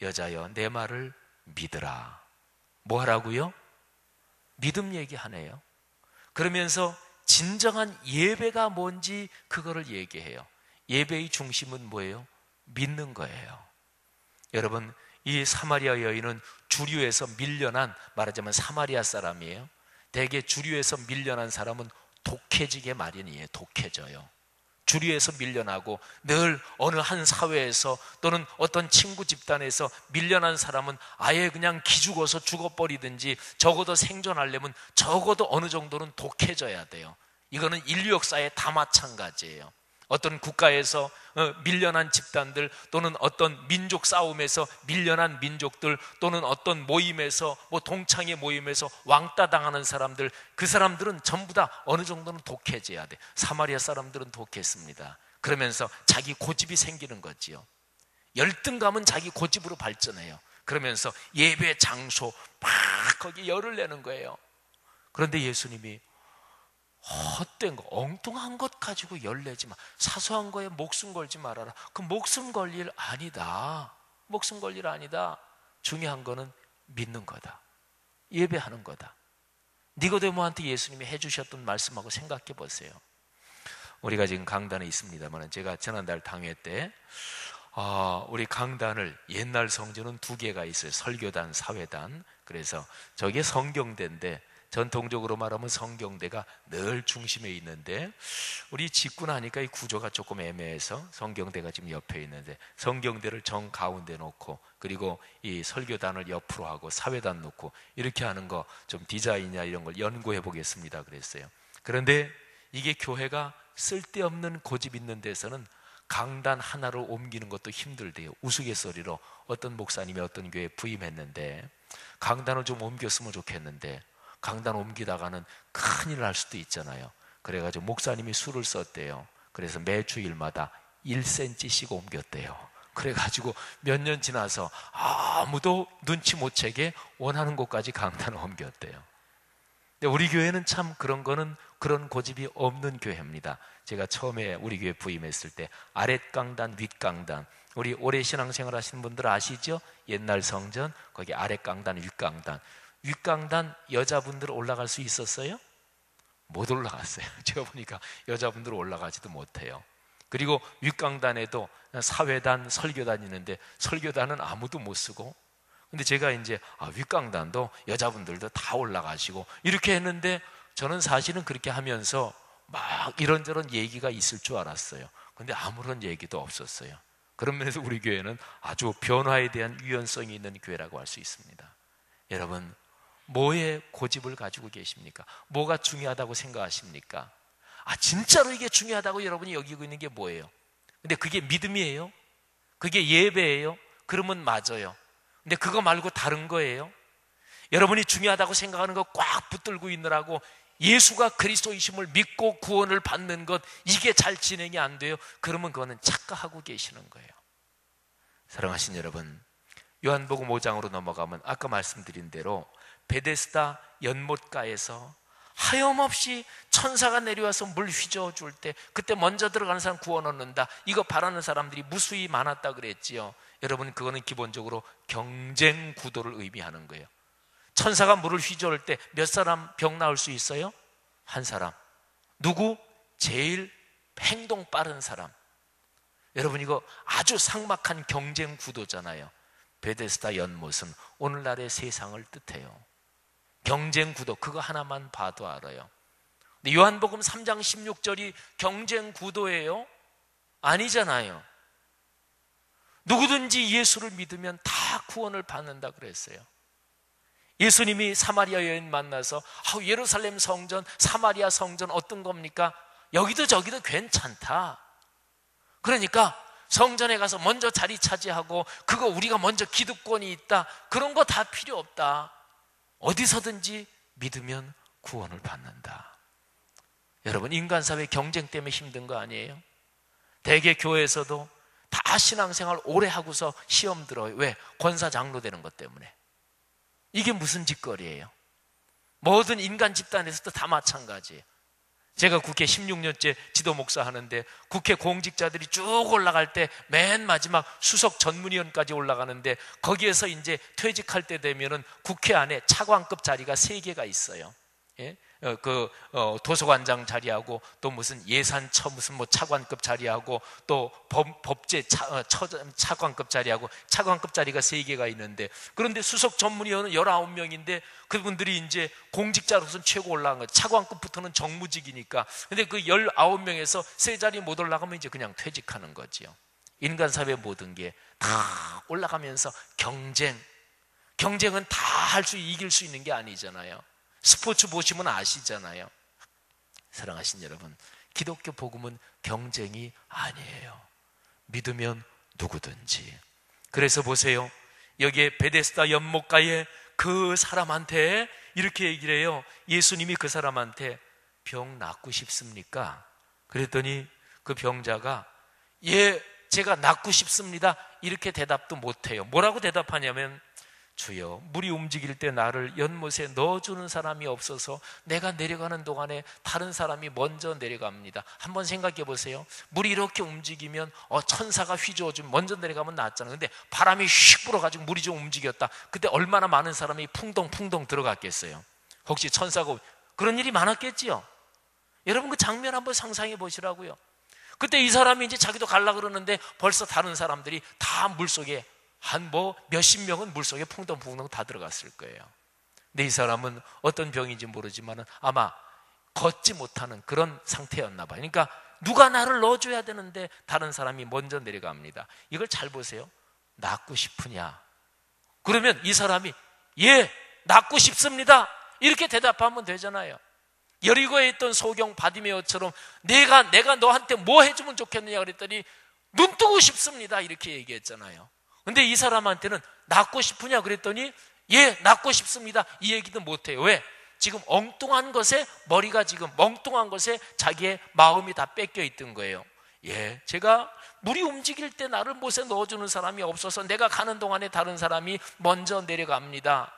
여자여, 내 말을 믿으라. 뭐 하라고요? 믿음 얘기하네요. 그러면서 진정한 예배가 뭔지 그거를 얘기해요. 예배의 중심은 뭐예요? 믿는 거예요. 여러분, 이 사마리아 여인은 주류에서 밀려난, 말하자면 사마리아 사람이에요. 대개 주류에서 밀려난 사람은 독해지게 마련이에요. 독해져요. 주류에서 밀려나고 늘 어느 한 사회에서 또는 어떤 친구 집단에서 밀려난 사람은 아예 그냥 기죽어서 죽어버리든지 적어도 생존하려면 적어도 어느 정도는 독해져야 돼요. 이거는 인류 역사에 다 마찬가지예요. 어떤 국가에서 밀려난 집단들 또는 어떤 민족 싸움에서 밀려난 민족들 또는 어떤 모임에서 동창회 모임에서 왕따 당하는 사람들, 그 사람들은 전부 다 어느 정도는 독해져야 돼. 사마리아 사람들은 독했습니다. 그러면서 자기 고집이 생기는 거지요. 열등감은 자기 고집으로 발전해요. 그러면서 예배 장소 막 거기 열을 내는 거예요. 그런데 예수님이 헛된 거, 엉뚱한 것 가지고 열내지 마. 사소한 거에 목숨 걸지 말아라. 그 목숨 걸 일 아니다. 목숨 걸 일 아니다. 중요한 거는 믿는 거다. 예배하는 거다. 니고데모한테 예수님이 해주셨던 말씀하고 생각해 보세요. 우리가 지금 강단에 있습니다만 제가 지난달 당회 때 우리 강단을, 옛날 성전은 2개가 있어요. 설교단, 사회단. 그래서 저게 성경대인데 전통적으로 말하면 성경대가 늘 중심에 있는데 우리 짓고 나니까 이 구조가 조금 애매해서 성경대가 지금 옆에 있는데 성경대를 정 가운데 놓고 그리고 이 설교단을 옆으로 하고 사회단 놓고 이렇게 하는 거 좀 디자인이나 이런 걸 연구해 보겠습니다 그랬어요. 그런데 이게 교회가 쓸데없는 고집 있는 데서는 강단 하나로 옮기는 것도 힘들대요. 우스갯소리로 어떤 목사님이 어떤 교회에 부임했는데 강단을 좀 옮겼으면 좋겠는데 강단 옮기다가는 큰일 날 수도 있잖아요. 그래가지고 목사님이 수를 썼대요. 그래서 매 주일마다 1cm씩 옮겼대요. 그래가지고 몇 년 지나서 아무도 눈치 못 채게 원하는 곳까지 강단을 옮겼대요. 근데 우리 교회는 참 그런 거는 그런 고집이 없는 교회입니다. 제가 처음에 우리 교회 부임했을 때 아랫강단, 윗강단, 우리 오래 신앙생활 하시는 분들 아시죠? 옛날 성전, 거기 아랫강단, 윗강단. 윗강단 여자분들 올라갈 수 있었어요? 못 올라갔어요. 제가 보니까 여자분들 올라가지도 못해요. 그리고 윗강단에도 사회단, 설교단 있는데 설교단은 아무도 못 쓰고, 근데 제가 이제 윗강단도 여자분들도 다 올라가시고 이렇게 했는데 저는 사실은 그렇게 하면서 막 이런저런 얘기가 있을 줄 알았어요. 근데 아무런 얘기도 없었어요. 그런 면에서 우리 교회는 아주 변화에 대한 유연성이 있는 교회라고 할 수 있습니다. 여러분, 뭐에 고집을 가지고 계십니까? 뭐가 중요하다고 생각하십니까? 진짜로 이게 중요하다고 여러분이 여기고 있는 게 뭐예요? 근데 그게 믿음이에요? 그게 예배예요? 그러면 맞아요. 근데 그거 말고 다른 거예요? 여러분이 중요하다고 생각하는 거 꽉 붙들고 있느라고 예수가 그리스도이심을 믿고 구원을 받는 것, 이게 잘 진행이 안 돼요? 그러면 그거는 착각하고 계시는 거예요. 사랑하신 여러분, 요한복음 5장으로 넘어가면 아까 말씀드린 대로 베데스다 연못가에서 하염없이 천사가 내려와서 물 휘저어 줄 때, 그때 먼저 들어가는 사람 구원 얻는다, 이거 바라는 사람들이 무수히 많았다 그랬지요. 여러분, 그거는 기본적으로 경쟁 구도를 의미하는 거예요. 천사가 물을 휘저을 때 몇 사람 병 나을 수 있어요? 한 사람. 누구? 제일 행동 빠른 사람. 여러분, 이거 아주 삭막한 경쟁 구도잖아요. 베데스다 연못은 오늘날의 세상을 뜻해요. 경쟁 구도, 그거 하나만 봐도 알아요. 근데 요한복음 3장 16절이 경쟁 구도예요? 아니잖아요. 누구든지 예수를 믿으면 다 구원을 받는다 그랬어요. 예수님이 사마리아 여인 만나서 예루살렘 성전, 사마리아 성전 어떤 겁니까? 여기도 저기도 괜찮다. 그러니까 성전에 가서 먼저 자리 차지하고 그거 우리가 먼저 기득권이 있다, 그런 거 다 필요 없다. 어디서든지 믿으면 구원을 받는다. 여러분, 인간사회 경쟁 때문에 힘든 거 아니에요? 대개 교회에서도 다 신앙생활 오래 하고서 시험 들어요. 왜? 권사 장로 되는 것 때문에. 이게 무슨 짓거리예요? 모든 인간 집단에서도 다 마찬가지예요. 제가 국회 16년째 지도 목사 하는데 국회 공직자들이 쭉 올라갈 때 맨 마지막 수석 전문위원까지 올라가는데 거기에서 이제 퇴직할 때 되면은 국회 안에 차관급 자리가 3개가 있어요. 예? 도서관장 자리하고 또 무슨 예산처 무슨 뭐 차관급 자리하고 또 법제 차관급 자리하고 차관급 자리가 3개가 있는데, 그런데 수석 전문위원은 19명인데 그분들이 이제 공직자로서는 최고 올라간 거예요. 차관급부터는 정무직이니까. 근데 그 19명에서 3자리 못 올라가면 이제 그냥 퇴직하는 거지요. 인간사회 모든 게 다 올라가면서 경쟁은 다 이길 수 있는 게 아니잖아요. 스포츠 보시면 아시잖아요. 사랑하신 여러분, 기독교 복음은 경쟁이 아니에요. 믿으면 누구든지. 그래서 보세요, 여기에 베데스다 연못가에 그 사람한테 이렇게 얘기를 해요. 예수님이 그 사람한테 병 낫고 싶습니까? 그랬더니 그 병자가 예, 제가 낫고 싶습니다, 이렇게 대답도 못해요. 뭐라고 대답하냐면, 주여, 물이 움직일 때 나를 연못에 넣어주는 사람이 없어서 내가 내려가는 동안에 다른 사람이 먼저 내려갑니다. 한번 생각해 보세요. 물이 이렇게 움직이면 천사가 휘저어주면 먼저 내려가면 낫잖아요. 근데 바람이 휙 불어가지고 물이 좀 움직였다. 그때 얼마나 많은 사람이 풍덩풍덩 들어갔겠어요. 혹시 천사가 그런 일이 많았겠지요. 여러분, 그 장면 한번 상상해 보시라고요. 그때 이 사람이 이제 자기도 갈라 그러는데 벌써 다른 사람들이 다 물속에 몇십 명은 물속에 풍덩풍덩 다 들어갔을 거예요. 근데 이 사람은 어떤 병인지 모르지만 아마 걷지 못하는 그런 상태였나 봐요. 그러니까 누가 나를 넣어줘야 되는데 다른 사람이 먼저 내려갑니다. 이걸 잘 보세요. 낫고 싶으냐? 그러면 이 사람이 예, 낫고 싶습니다, 이렇게 대답하면 되잖아요. 여리고에 있던 소경 바디메오처럼 내가 너한테 뭐 해주면 좋겠느냐 그랬더니 눈 뜨고 싶습니다, 이렇게 얘기했잖아요. 근데 이 사람한테는 낫고 싶으냐 그랬더니 예, 낫고 싶습니다, 이 얘기도 못해요. 왜? 지금 엉뚱한 것에, 머리가 지금 멍뚱한 것에 자기의 마음이 다 뺏겨 있던 거예요. 예, 제가 물이 움직일 때 나를 못에 넣어주는 사람이 없어서 내가 가는 동안에 다른 사람이 먼저 내려갑니다.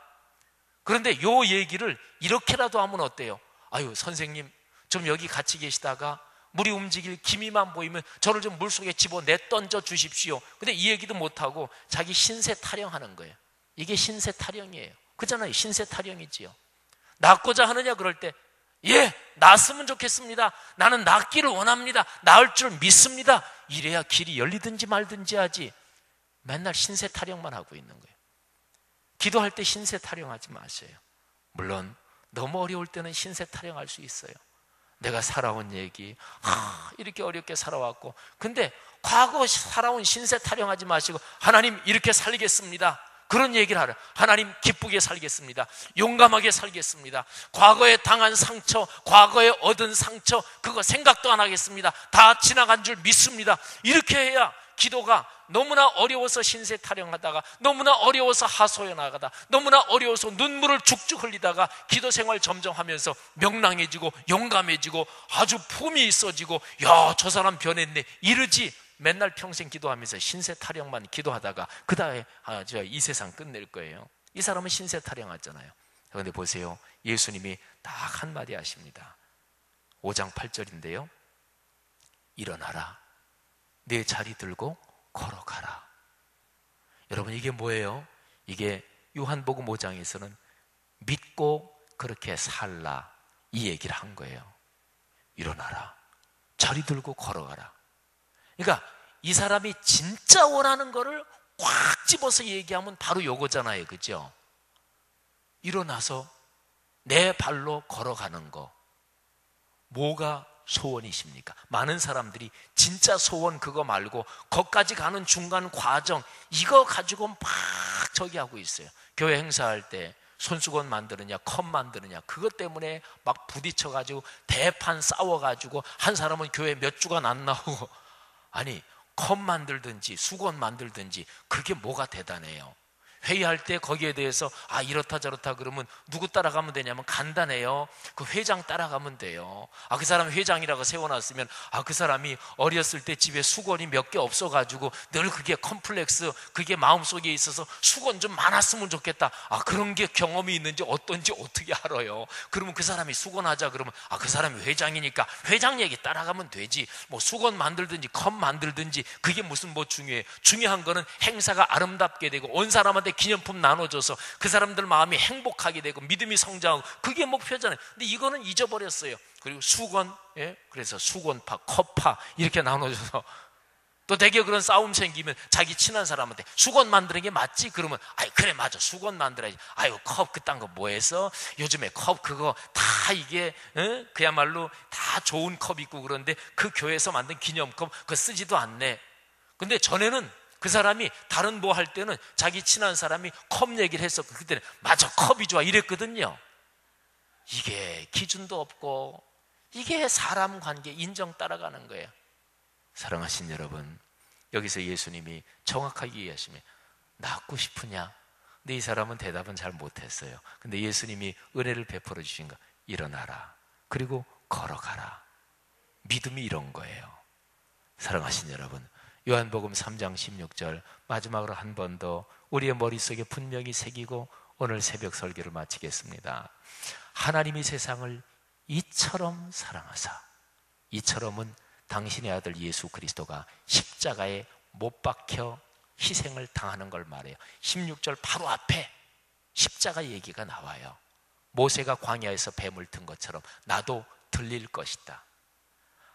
그런데 요 얘기를 이렇게라도 하면 어때요? 아유, 선생님 좀 여기 같이 계시다가 물이 움직일 기미만 보이면 저를 좀 물속에 집어내 던져 주십시오. 근데 이 얘기도 못하고 자기 신세 타령하는 거예요. 이게 신세 타령이에요. 그잖아요. 신세 타령이지요. 낫고자 하느냐 그럴 때 예, 낫으면 좋겠습니다, 나는 낫기를 원합니다, 나을 줄 믿습니다, 이래야 길이 열리든지 말든지 하지 맨날 신세 타령만 하고 있는 거예요. 기도할 때 신세 타령하지 마세요. 물론 너무 어려울 때는 신세 타령할 수 있어요. 내가 살아온 얘기, 이렇게 어렵게 살아왔고, 근데 과거 살아온 신세 타령하지 마시고 하나님 이렇게 살겠습니다, 그런 얘기를 하라. 하나님 기쁘게 살겠습니다. 용감하게 살겠습니다. 과거에 당한 상처, 과거에 얻은 상처 그거 생각도 안 하겠습니다. 다 지나간 줄 믿습니다. 이렇게 해야 기도가 너무나 어려워서 신세 타령하다가, 너무나 어려워서 하소연하다가, 너무나 어려워서 눈물을 죽죽 흘리다가 기도 생활 점점 하면서 명랑해지고 용감해지고 아주 품이 있어지고, 야, 저 사람 변했네 이러지, 맨날 평생 기도하면서 신세 타령만 기도하다가 그 다음에 이 세상 끝낼 거예요. 이 사람은 신세 타령하잖아요. 그런데 보세요, 예수님이 딱 한마디 하십니다. 5장 8절인데요 일어나라, 내 자리 들고 걸어가라. 여러분, 이게 뭐예요? 이게 요한복음 5장에서는 믿고 그렇게 살라 이 얘기를 한 거예요. 일어나라, 자리 들고 걸어가라. 그러니까 이 사람이 진짜 원하는 거를 꽉 집어서 얘기하면 바로 요거잖아요, 그죠? 일어나서 내 발로 걸어가는 거, 뭐가 소원이십니까? 많은 사람들이 진짜 소원 그거 말고 거기까지 가는 중간 과정, 이거 가지고 막 저기 하고 있어요. 교회 행사할 때 손수건 만드느냐 컵 만드느냐 그것 때문에 막 부딪혀가지고 대판 싸워가지고 한 사람은 교회 몇 주간 안 나오고. 아니, 컵 만들든지 수건 만들든지 그게 뭐가 대단해요? 회의할 때 거기에 대해서 이렇다 저렇다 그러면 누구 따라가면 되냐면 간단해요. 그 회장 따라가면 돼요. 그 사람 회장이라고 세워놨으면 그 사람이 어렸을 때 집에 수건이 몇 개 없어가지고 늘 그게 컴플렉스, 그게 마음속에 있어서 수건 좀 많았으면 좋겠다. 그런 게 경험이 있는지 어떤지 어떻게 알아요? 그러면 그 사람이 수건하자 그러면 그 사람이 회장이니까 회장 얘기 따라가면 되지. 뭐 수건 만들든지 컵 만들든지 그게 무슨 뭐 중요해. 중요한 거는 행사가 아름답게 되고 온 사람한테 기념품 나눠줘서 그 사람들 마음이 행복하게 되고 믿음이 성장하고, 그게 목표잖아요. 근데 이거는 잊어버렸어요. 그리고 수건, 그래서 수건파, 컵파 이렇게 나눠줘서, 또 되게 그런 싸움 생기면 자기 친한 사람한테 수건 만드는 게 맞지? 그러면 그래 맞아, 수건 만들어야지. 컵 그딴 거 뭐 해서? 요즘에 컵 그거 다 이게 그야말로 다 좋은 컵 있고 그런데 그 교회에서 만든 기념컵 그거 쓰지도 않네. 근데 전에는 그 사람이 다른 뭐 할 때는 자기 친한 사람이 컵 얘기를 했었고 그때는 맞아 컵이 좋아 이랬거든요. 이게 기준도 없고 이게 사람 관계 인정 따라가는 거예요. 사랑하신 여러분, 여기서 예수님이 정확하게 이해하시면 낫고 싶으냐? 근데 이 사람은 대답은 잘 못했어요. 근데 예수님이 은혜를 베풀어 주신 거, 일어나라, 그리고 걸어가라. 믿음이 이런 거예요. 사랑하신 여러분, 요한복음 3장 16절 마지막으로 한 번 더 우리의 머릿속에 분명히 새기고 오늘 새벽 설교를 마치겠습니다. 하나님이 세상을 이처럼 사랑하사, 이처럼은 당신의 아들 예수 그리스도가 십자가에 못 박혀 희생을 당하는 걸 말해요. 16절 바로 앞에 십자가 얘기가 나와요. 모세가 광야에서 뱀을 튼 것처럼 나도 들릴 것이다.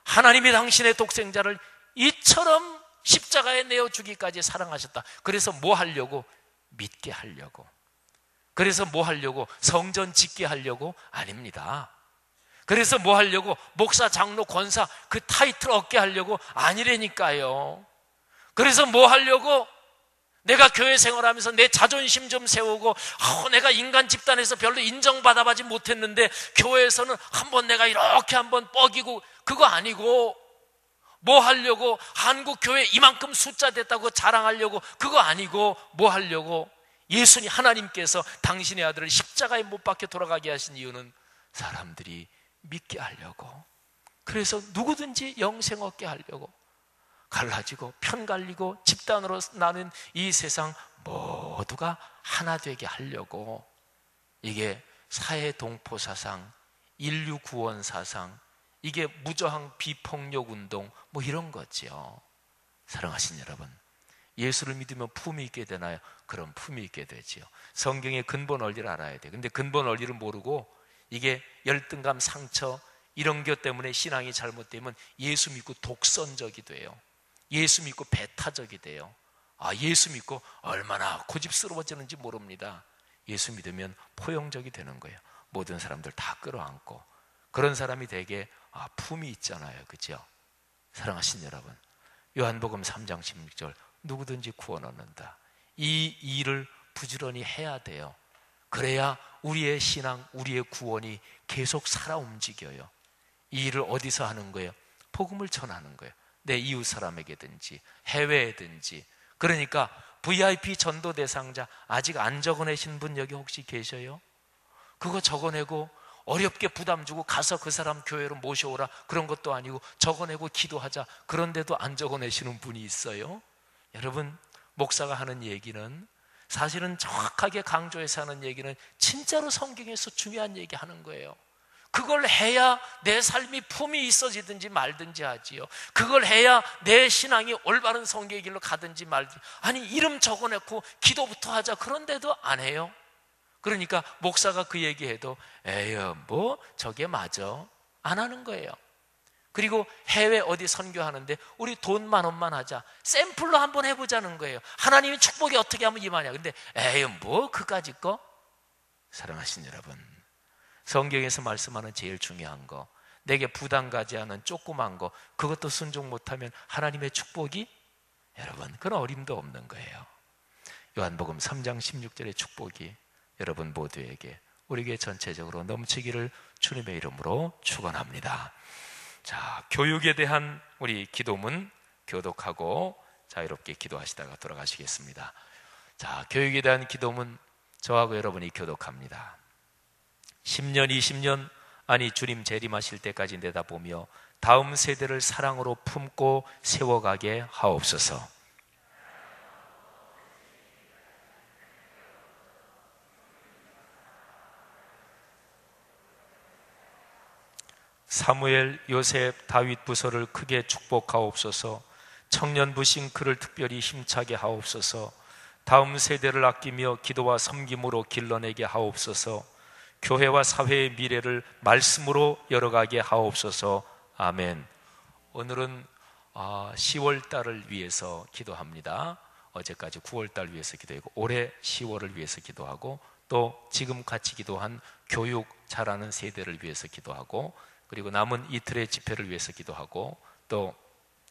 하나님이 당신의 독생자를 이처럼 십자가에 내어 주기까지 사랑하셨다. 그래서 뭐 하려고? 믿게 하려고. 그래서 뭐 하려고? 성전 짓게 하려고? 아닙니다. 그래서 뭐 하려고? 목사, 장로, 권사 그 타이틀 얻게 하려고? 아니라니까요. 그래서 뭐 하려고? 내가 교회 생활하면서 내 자존심 좀 세우고 내가 인간 집단에서 별로 인정받아보지 못했는데 교회에서는 한번 내가 이렇게 한번 뻐기고, 그거 아니고. 뭐 하려고? 한국 교회 이만큼 숫자 됐다고 자랑하려고? 그거 아니고. 뭐 하려고? 예수님 하나님께서 당신의 아들을 십자가에 못 박혀 돌아가게 하신 이유는 사람들이 믿게 하려고. 그래서 누구든지 영생 얻게 하려고. 갈라지고 편갈리고 집단으로 나눈 이 세상 모두가 하나 되게 하려고. 이게 사회 동포 사상, 인류 구원 사상, 이게 무저항 비폭력 운동 뭐 이런 거죠. 사랑하신 여러분, 예수를 믿으면 품이 있게 되나요? 그럼 품이 있게 되지요. 성경의 근본 원리를 알아야 돼요. 근데 근본 원리를 모르고 이게 열등감, 상처 이런 것 때문에 신앙이 잘못되면 예수 믿고 독선적이 돼요. 예수 믿고 배타적이 돼요. 예수 믿고 얼마나 고집스러워지는지 모릅니다. 예수 믿으면 포용적이 되는 거예요. 모든 사람들 다 끌어안고. 그런 사람이 되게 품이 있잖아요. 그죠? 사랑하신 여러분, 요한복음 3장 16절 누구든지 구원 얻는다. 이 일을 부지런히 해야 돼요. 그래야 우리의 신앙, 우리의 구원이 계속 살아 움직여요. 이 일을 어디서 하는 거예요? 복음을 전하는 거예요. 내 이웃 사람에게든지 해외에든지. 그러니까 VIP 전도 대상자 아직 안 적어내신 분 여기 혹시 계셔요? 그거 적어내고 어렵게 부담 주고 가서 그 사람 교회로 모셔오라 그런 것도 아니고 적어내고 기도하자 그런데도 안 적어내시는 분이 있어요. 여러분, 목사가 하는 얘기는 사실은 정확하게 강조해서 하는 얘기는 진짜로 성경에서 중요한 얘기 하는 거예요. 그걸 해야 내 삶이 품이 있어지든지 말든지 하지요. 그걸 해야 내 신앙이 올바른 성경의 길로 가든지 말든지. 아니, 이름 적어놓고 기도부터 하자 그런데도 안 해요. 그러니까 목사가 그 얘기해도 에휴 뭐 저게 맞아 안 하는 거예요. 그리고 해외 어디 선교하는데 우리 돈 10,000원만 하자 샘플로 한번 해보자는 거예요. 하나님이 축복이 어떻게 하면 임하냐. 근데 에휴 뭐 그까짓 거. 사랑하신 여러분, 성경에서 말씀하는 제일 중요한 거, 내게 부담 가지 않은 조그만 거, 그것도 순종 못하면 하나님의 축복이, 여러분 그건 어림도 없는 거예요. 요한복음 3장 16절의 축복이 여러분 모두에게, 우리 교회 전체적으로 넘치기를 주님의 이름으로 축원합니다. 자, 교육에 대한 우리 기도문 교독하고 자유롭게 기도하시다가 돌아가시겠습니다. 자, 교육에 대한 기도문 저하고 여러분이 교독합니다. 10년, 20년, 아니 주님 재림하실 때까지 내다보며 다음 세대를 사랑으로 품고 세워가게 하옵소서. 사무엘, 요셉, 다윗 부서를 크게 축복하옵소서. 청년부 싱크를 특별히 힘차게 하옵소서. 다음 세대를 아끼며 기도와 섬김으로 길러내게 하옵소서. 교회와 사회의 미래를 말씀으로 열어가게 하옵소서. 아멘. 오늘은 10월달을 위해서 기도합니다. 어제까지 9월달 위해서 기도하고 올해 10월을 위해서 기도하고 또 지금 같이 기도한 교육 잘하는 세대를 위해서 기도하고 그리고 남은 이틀의 집회를 위해서 기도하고 또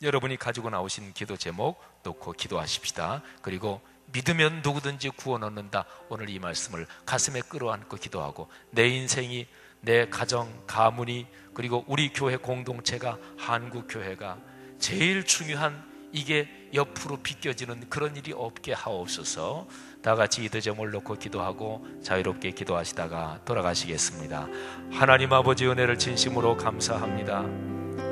여러분이 가지고 나오신 기도 제목 놓고 기도하십시다. 그리고 믿으면 누구든지 구원 얻는다. 오늘 이 말씀을 가슴에 끌어안고 기도하고 내 인생이, 내 가정, 가문이 그리고 우리 교회 공동체가, 한국교회가 제일 중요한 이게 옆으로 비껴지는 그런 일이 없게 하옵소서. 다 같이 기도 제목을 놓고 기도하고 자유롭게 기도하시다가 돌아가시겠습니다. 하나님 아버지 은혜를 진심으로 감사합니다.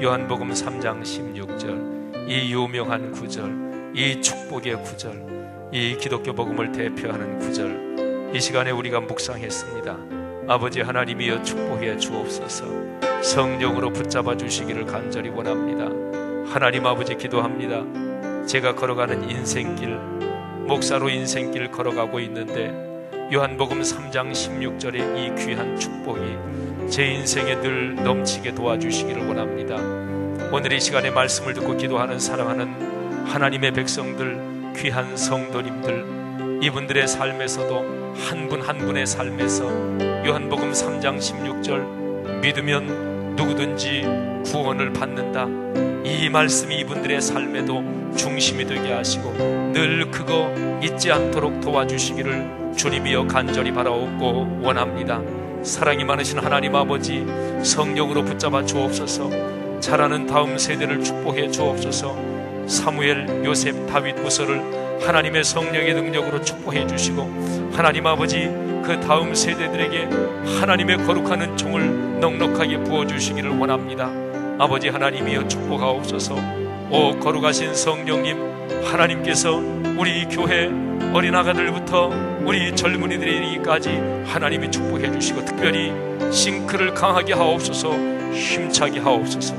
요한복음 3장 16절 이 유명한 구절, 이 축복의 구절, 이 기독교 복음을 대표하는 구절, 이 시간에 우리가 묵상했습니다. 아버지 하나님이여 축복해 주옵소서. 성령으로 붙잡아 주시기를 간절히 원합니다. 하나님 아버지 기도합니다. 제가 걸어가는 인생길, 목사로 인생길 걸어가고 있는데 요한복음 3장 16절의 이 귀한 축복이 제 인생에 늘 넘치게 도와주시기를 원합니다. 오늘 이 시간에 말씀을 듣고 기도하는 사랑하는 하나님의 백성들, 귀한 성도님들, 이분들의 삶에서도 한 분 한 분의 삶에서 요한복음 3장 16절 믿으면 누구든지 구원을 받는다, 이 말씀이 이분들의 삶에도 중심이 되게 하시고 늘 그거 잊지 않도록 도와주시기를 주님이여 간절히 바라옵고 원합니다. 사랑이 많으신 하나님 아버지, 성령으로 붙잡아 주옵소서. 자라는 다음 세대를 축복해 주옵소서. 사무엘, 요셉, 다윗 부서를 하나님의 성령의 능력으로 축복해 주시고 하나님 아버지 그 다음 세대들에게 하나님의 거룩한 은총을 넉넉하게 부어주시기를 원합니다. 아버지 하나님이여 축복하옵소서. 오 거룩하신 성령님, 하나님께서 우리 교회 어린아가들부터 우리 젊은이들에 이르기까지 하나님이 축복해 주시고 특별히 싱크를 강하게 하옵소서. 힘차게 하옵소서.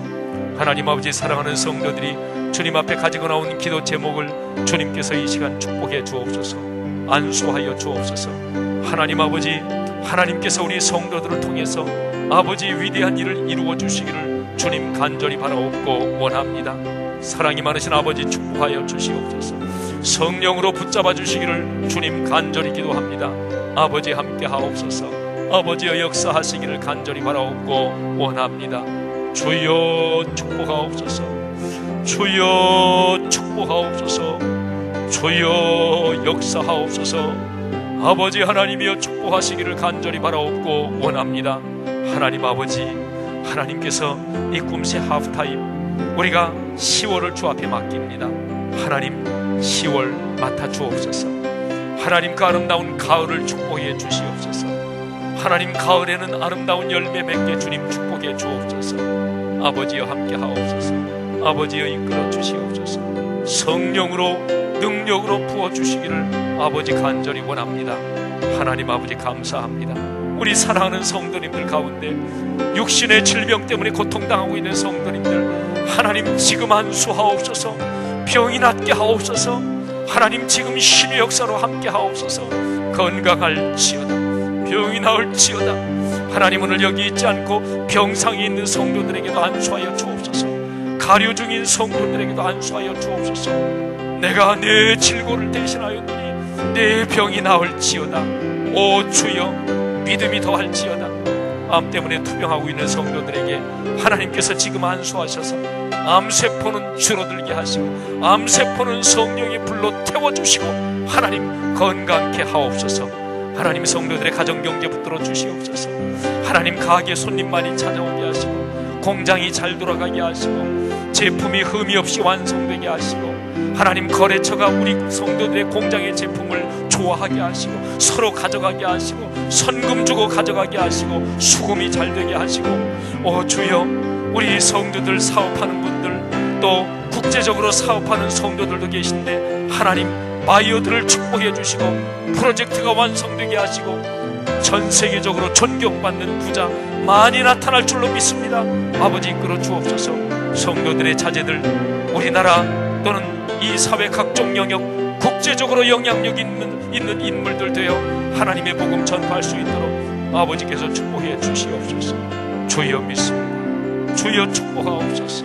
하나님 아버지 사랑하는 성도들이 주님 앞에 가지고 나온 기도 제목을 주님께서 이 시간 축복해 주옵소서. 안수하여 주옵소서. 하나님 아버지, 하나님께서 우리 성도들을 통해서 아버지 위대한 일을 이루어 주시기를 주님 간절히 바라옵고 원합니다. 사랑이 많으신 아버지 축복하여 주시옵소서. 성령으로 붙잡아 주시기를 주님 간절히 기도합니다. 아버지 함께 하옵소서. 아버지의 역사하시기를 간절히 바라옵고 원합니다. 주여 축복하옵소서. 주여 축복하옵소서. 주여 역사하옵소서. 아버지 하나님이여 축복하시기를 간절히 바라옵고 원합니다. 하나님 아버지, 하나님께서 이 꿈새 하프타임 우리가 10월을 주 앞에 맡깁니다. 하나님 10월 맡아 주옵소서. 하나님 그 아름다운 가을을 축복해 주시옵소서. 하나님 가을에는 아름다운 열매 맺게 주님 축복해 주옵소서. 아버지여 함께 하옵소서. 아버지여 이끌어 주시옵소서. 성령으로 능력으로 부어주시기를 아버지 간절히 원합니다. 하나님 아버지 감사합니다. 우리 사랑하는 성도님들 가운데 육신의 질병 때문에 고통당하고 있는 성도님들, 하나님 지금 안수하옵소서. 병이 낫게 하옵소서. 하나님 지금 신의 역사로 함께 하옵소서. 건강할지어다. 병이 나을지어다. 하나님 오늘 여기 있지 않고 병상에 있는 성도들에게도 안수하여 주옵소서. 가려 중인 성도들에게도 안수하여 주옵소서. 내가 내 질고를 대신하였더니 내 병이 나을지어다. 오 주여, 믿음이 더할지어다. 암 때문에 투병하고 있는 성도들에게 하나님께서 지금 안수하셔서 암세포는 줄어들게 하시고 암세포는 성령의 불로 태워주시고 하나님 건강케 하옵소서. 하나님 성도들의 가정경제 붙들어 주시옵소서. 하나님 가게 손님 많이 찾아오게 하시고 공장이 잘 돌아가게 하시고 제품이 흠이 없이 완성되게 하시고 하나님 거래처가 우리 성도들의 공장의 제품을 좋아하게 하시고 서로 가져가게 하시고 선금 주고 가져가게 하시고 수금이 잘 되게 하시고 오 주여, 우리 성도들 사업하는 분들 또 국제적으로 사업하는 성도들도 계신데 하나님 바이어들을 축복해 주시고 프로젝트가 완성되게 하시고 전 세계적으로 존경받는 부자 많이 나타날 줄로 믿습니다. 아버지 이끌어 주옵소서. 성도들의 자제들 우리나라 또는 이 사회 각종 영역 국제적으로 영향력 있는 인물들 되어 하나님의 복음 전파할 수 있도록 아버지께서 축복해 주시옵소서. 주여 믿습니다. 주여 축복하옵소서.